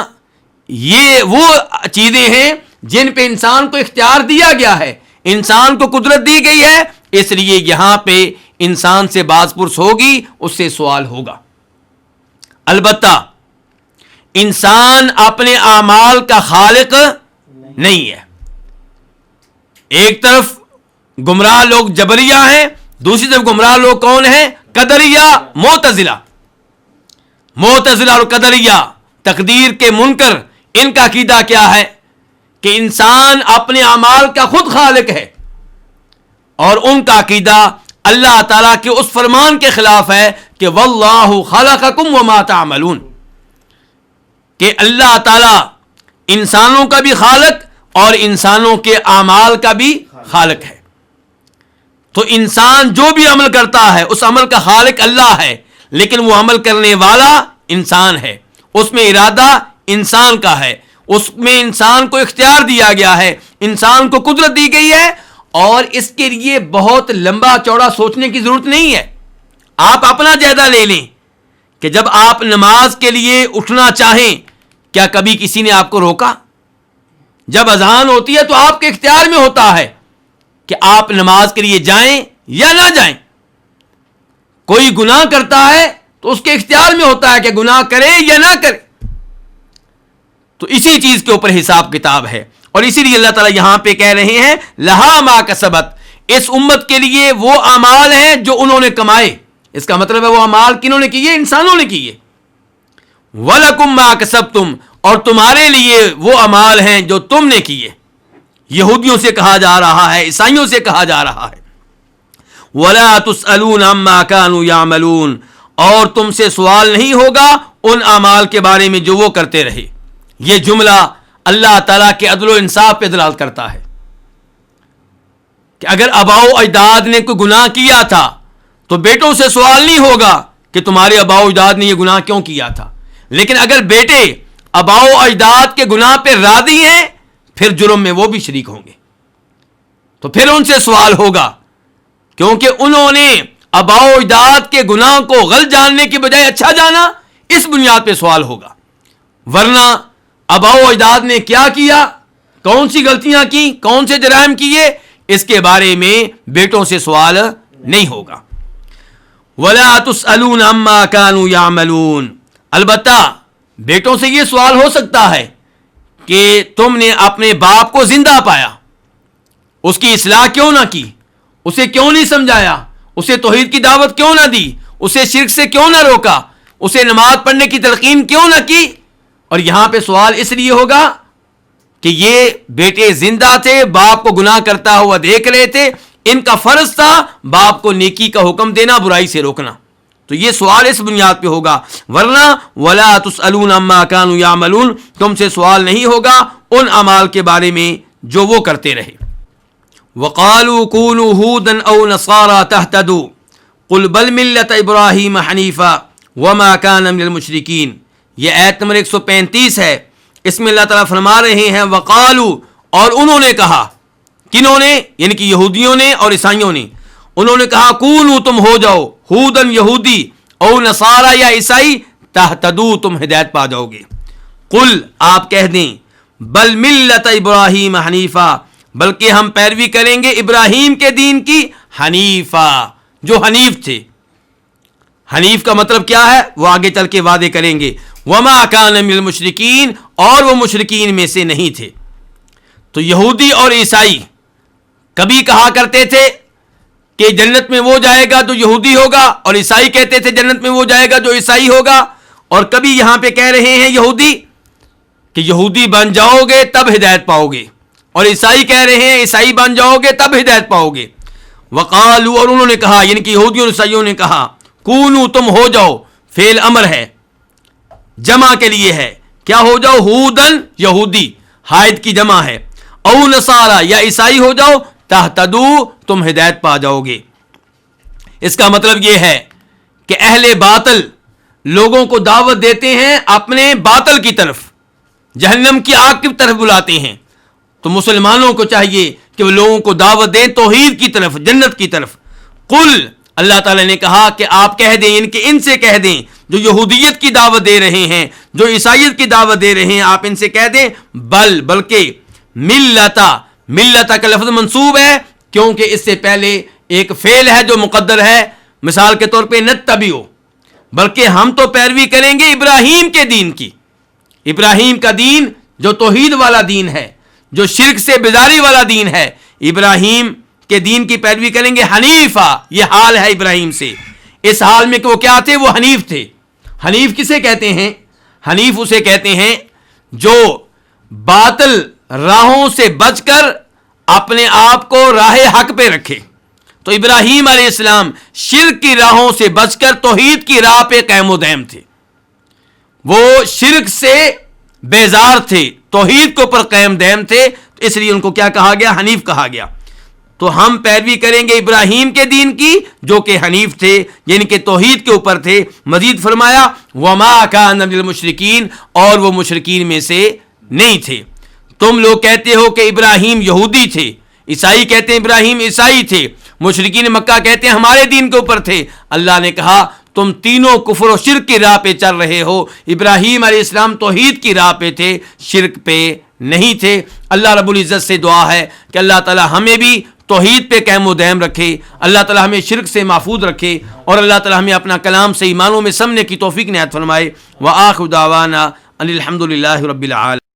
یہ وہ چیزیں ہیں جن پہ انسان کو اختیار دیا گیا ہے، انسان کو قدرت دی گئی ہے، اس لیے یہاں پہ انسان سے باز پرس ہوگی، اس سے سوال ہوگا۔ البتہ انسان اپنے اعمال کا خالق نہیں ہے۔ ایک طرف گمراہ لوگ جبریہ ہیں، دوسری طرف گمراہ لوگ کون ہیں؟ قدریہ، معتزلہ اور قدریہ، تقدیر کے منکر۔ ان کا عقیدہ کیا ہے کہ انسان اپنے اعمال کا خود خالق ہے، اور ان کا عقیدہ اللہ تعالیٰ کے اس فرمان کے خلاف ہے کہ واللہ خلقکم وما تعملون، کہ اللہ تعالیٰ انسانوں کا بھی خالق اور انسانوں کے اعمال کا بھی خالق ہے۔ تو انسان جو بھی عمل کرتا ہے اس عمل کا خالق اللہ ہے، لیکن وہ عمل کرنے والا انسان ہے، اس میں ارادہ انسان کا ہے، اس میں انسان کو اختیار دیا گیا ہے، انسان کو قدرت دی گئی ہے، اور اس کے لیے بہت لمبا چوڑا سوچنے کی ضرورت نہیں ہے۔ آپ اپنا جائزہ لے لیں کہ جب آپ نماز کے لیے اٹھنا چاہیں، کیا کبھی کسی نے آپ کو روکا؟ جب اذان ہوتی ہے تو آپ کے اختیار میں ہوتا ہے کہ آپ نماز کے لیے جائیں یا نہ جائیں۔ کوئی گناہ کرتا ہے تو اس کے اختیار میں ہوتا ہے کہ گناہ کرے یا نہ کرے۔ تو اسی چیز کے اوپر حساب کتاب ہے، اور اسی لیے اللہ تعالیٰ یہاں پہ کہہ رہے ہیں لہا ما کسبت، اس امت کے لیے وہ اعمال ہیں جو انہوں نے کمائے۔ اس کا مطلب ہے وہ اعمال کنہوں نے کیے؟ انسانوں نے کیے۔ وَلَكُمْ مَا كَسَبْتُمْ، اور تمہارے لیے وہ اعمال ہیں جو تم نے کیے۔ یہودیوں سے کہا جا رہا ہے، عیسائیوں سے کہا جا رہا ہے وَلَا تُسْأَلُونَ عَمَّا كَانُوا يَعْمَلُونَ، اور تم سے سوال نہیں ہوگا ان اعمال کے بارے میں جو وہ کرتے رہے۔ یہ جملہ اللہ تعالیٰ کے عدل و انصاف پہ دلالت کرتا ہے کہ اگر آباء و اجداد نے کوئی گناہ کیا تھا تو بیٹوں سے سوال نہیں ہوگا کہ تمہارے آباء و اجداد نے یہ گناہ کیوں کیا تھا، لیکن اگر بیٹے آباء و اجداد کے گناہ پہ راضی ہیں پھر جرم میں وہ بھی شریک ہوں گے، تو پھر ان سے سوال ہوگا، کیونکہ انہوں نے آباء و اجداد کے گناہ کو غلط جاننے کی بجائے اچھا جانا، اس بنیاد پہ سوال ہوگا۔ ورنہ آباء و اجداد نے کیا کیا، کون سی غلطیاں کی، کون سے جرائم کیے، اس کے بارے میں بیٹوں سے سوال نہیں ہوگا۔ وَلَا تُسْأَلُونَ عَمَّا كَانُوا يَعْمَلُونَ، البتہ بیٹوں سے یہ سوال ہو سکتا ہے کہ تم نے اپنے باپ کو زندہ پایا، اس کی اصلاح کیوں نہ کی، اسے کیوں نہیں سمجھایا، اسے توحید کی دعوت کیوں نہ دی، اسے شرک سے کیوں نہ روکا، اسے نماز پڑھنے کی تلقین کیوں نہ کی۔ اور یہاں پہ سوال اس لیے ہوگا کہ یہ بیٹے زندہ تھے، باپ کو گناہ کرتا ہوا دیکھ رہے تھے، ان کا فرض تھا باپ کو نیکی کا حکم دینا، برائی سے روکنا، تو یہ سوال اس بنیاد پہ ہوگا۔ ورنہ وَلَا تُسْأَلُونَ عَمَّا كَانُوا يَعْمَلُونَ، تم سے سوال نہیں ہوگا ان اعمال کے بارے میں جو وہ کرتے رہے۔ وَقَالُوا كُونُوا هُودًا أَوْ نَصَارَىٰ تَهْتَدُوا قُلْ بَلْ مِلَّةَ إِبْرَاهِيمَ حَنِيفًا وَمَا كَانَ مِنَ الْمُشْرِكِينَ، یہ آیت نمبر 135 ہے۔ اس میں اللہ تعالیٰ فرما رہے ہیں وقالو، اور انہوں نے کہا، کنہوں نے؟ یعنی کہ یہودیوں نے اور عیسائیوں نے، انہوں نے کہا کونو، تم ہو جاؤ، ہودن یہودی، او نصارا یا عیسائی، تہتدو، تم ہدایت پا جاؤ گے۔ قل، آپ کہہ دیں، بل ملت ابراہیم حنیفہ، بلکہ ہم پیروی کریں گے ابراہیم کے دین کی، حنیفہ، جو حنیف تھے۔ حنیف کا مطلب کیا ہے وہ آگے چل کے وعدے کریں گے۔ وما کان من المشرکین، اور وہ مشرکین میں سے نہیں تھے۔ تو یہودی اور عیسائی کبھی کہا کرتے تھے کہ جنت میں وہ جائے گا جو یہودی ہوگا، اور عیسائی کہتے تھے جنت میں وہ جائے گا جو عیسائی ہوگا، اور کبھی یہاں پہ کہہ رہے ہیں یہودی کہ یہودی بن جاؤ گے تب ہدایت پاؤ گے، اور عیسائی کہہ رہے ہیں عیسائی بن جاؤ گے تب ہدایت پاؤ گے۔ وقالو، اور انہوں نے کہا، یعنی کہ یہودیوں اور عیسائیوں نے کہا، کونو، تم ہو جاؤ، فعل امر ہے، جمع کے لیے ہے، کیا ہو جاؤ؟ ہودن، یہودی، حائد کی جمع ہے، او نصارا، یا عیسائی ہو جاؤ، تہتدو، تم ہدایت پا جاؤ گے۔ اس کا مطلب یہ ہے کہ اہل باطل لوگوں کو دعوت دیتے ہیں اپنے باطل کی طرف، جہنم کی آگ کی طرف بلاتے ہیں، تو مسلمانوں کو چاہیے کہ وہ لوگوں کو دعوت دیں توحید کی طرف، جنت کی طرف۔ قل، اللہ تعالیٰ نے کہا کہ آپ کہہ دیں، ان کے ان سے کہہ دیں، جو یہودیت کی دعوت دے رہے ہیں، جو عیسائیت کی دعوت دے رہے ہیں، آپ ان سے کہہ دیں بلکہ ملتا کا لفظ منصوب ہے کیونکہ اس سے پہلے ایک فعل ہے جو مقدر ہے، مثال کے طور پہ نتبعو، بلکہ ہم تو پیروی کریں گے ابراہیم کے دین کی، ابراہیم کا دین جو توحید والا دین ہے، جو شرک سے بیزاری والا دین ہے، ابراہیم کے دین کی پیروی کریں گے حنیفہ. یہ حال ہے ابراہیم سے، اس حال میں کہ وہ کیا تھے؟ وہ حنیف تھے. حنیف کسے کہتے ہیں؟ حنیف اسے کہتے ہیں جو باطل راہوں سے بچ کر اپنے آپ کو راہ حق پہ رکھے. تو ابراہیم علیہ السلام شرک کی راہوں سے بچ کر توحید کی راہ پہ قائم و دائم تھے. وہ شرک سے بیزار تھے، توحید کے اوپر قائم دائم تھے، اس لیے ان کو کیا کہا گیا؟ حنیف کہا گیا. تو ہم پیروی کریں گے ابراہیم کے دین کی جو کہ حنیف تھے، یعنی کہ توحید کے اوپر تھے. مزید فرمایا وما کان من المشرکین، اور وہ مشرکین میں سے نہیں تھے. تم لوگ کہتے ہو کہ ابراہیم یہودی تھے، عیسائی کہتے ہیں ابراہیم عیسائی تھے، مشرکین مکہ کہتے ہیں ہمارے دین کے اوپر تھے. اللہ نے کہا تم تینوں کفر و شرک کی راہ پہ چل رہے ہو. ابراہیم علیہ السلام توحید کی راہ پہ تھے، شرک پہ نہیں تھے. اللہ رب العزت سے دعا ہے کہ اللہ تعالی ہمیں بھی توحید پہ قائم و دائم رکھے، اللہ تعالی ہمیں شرک سے محفوظ رکھے، اور اللہ تعالی ہمیں اپنا کلام سے ایمانوں میں سمنے کی توفیق عنایت فرمائے. وآخر دعوانا ان الحمد للہ رب العالمین.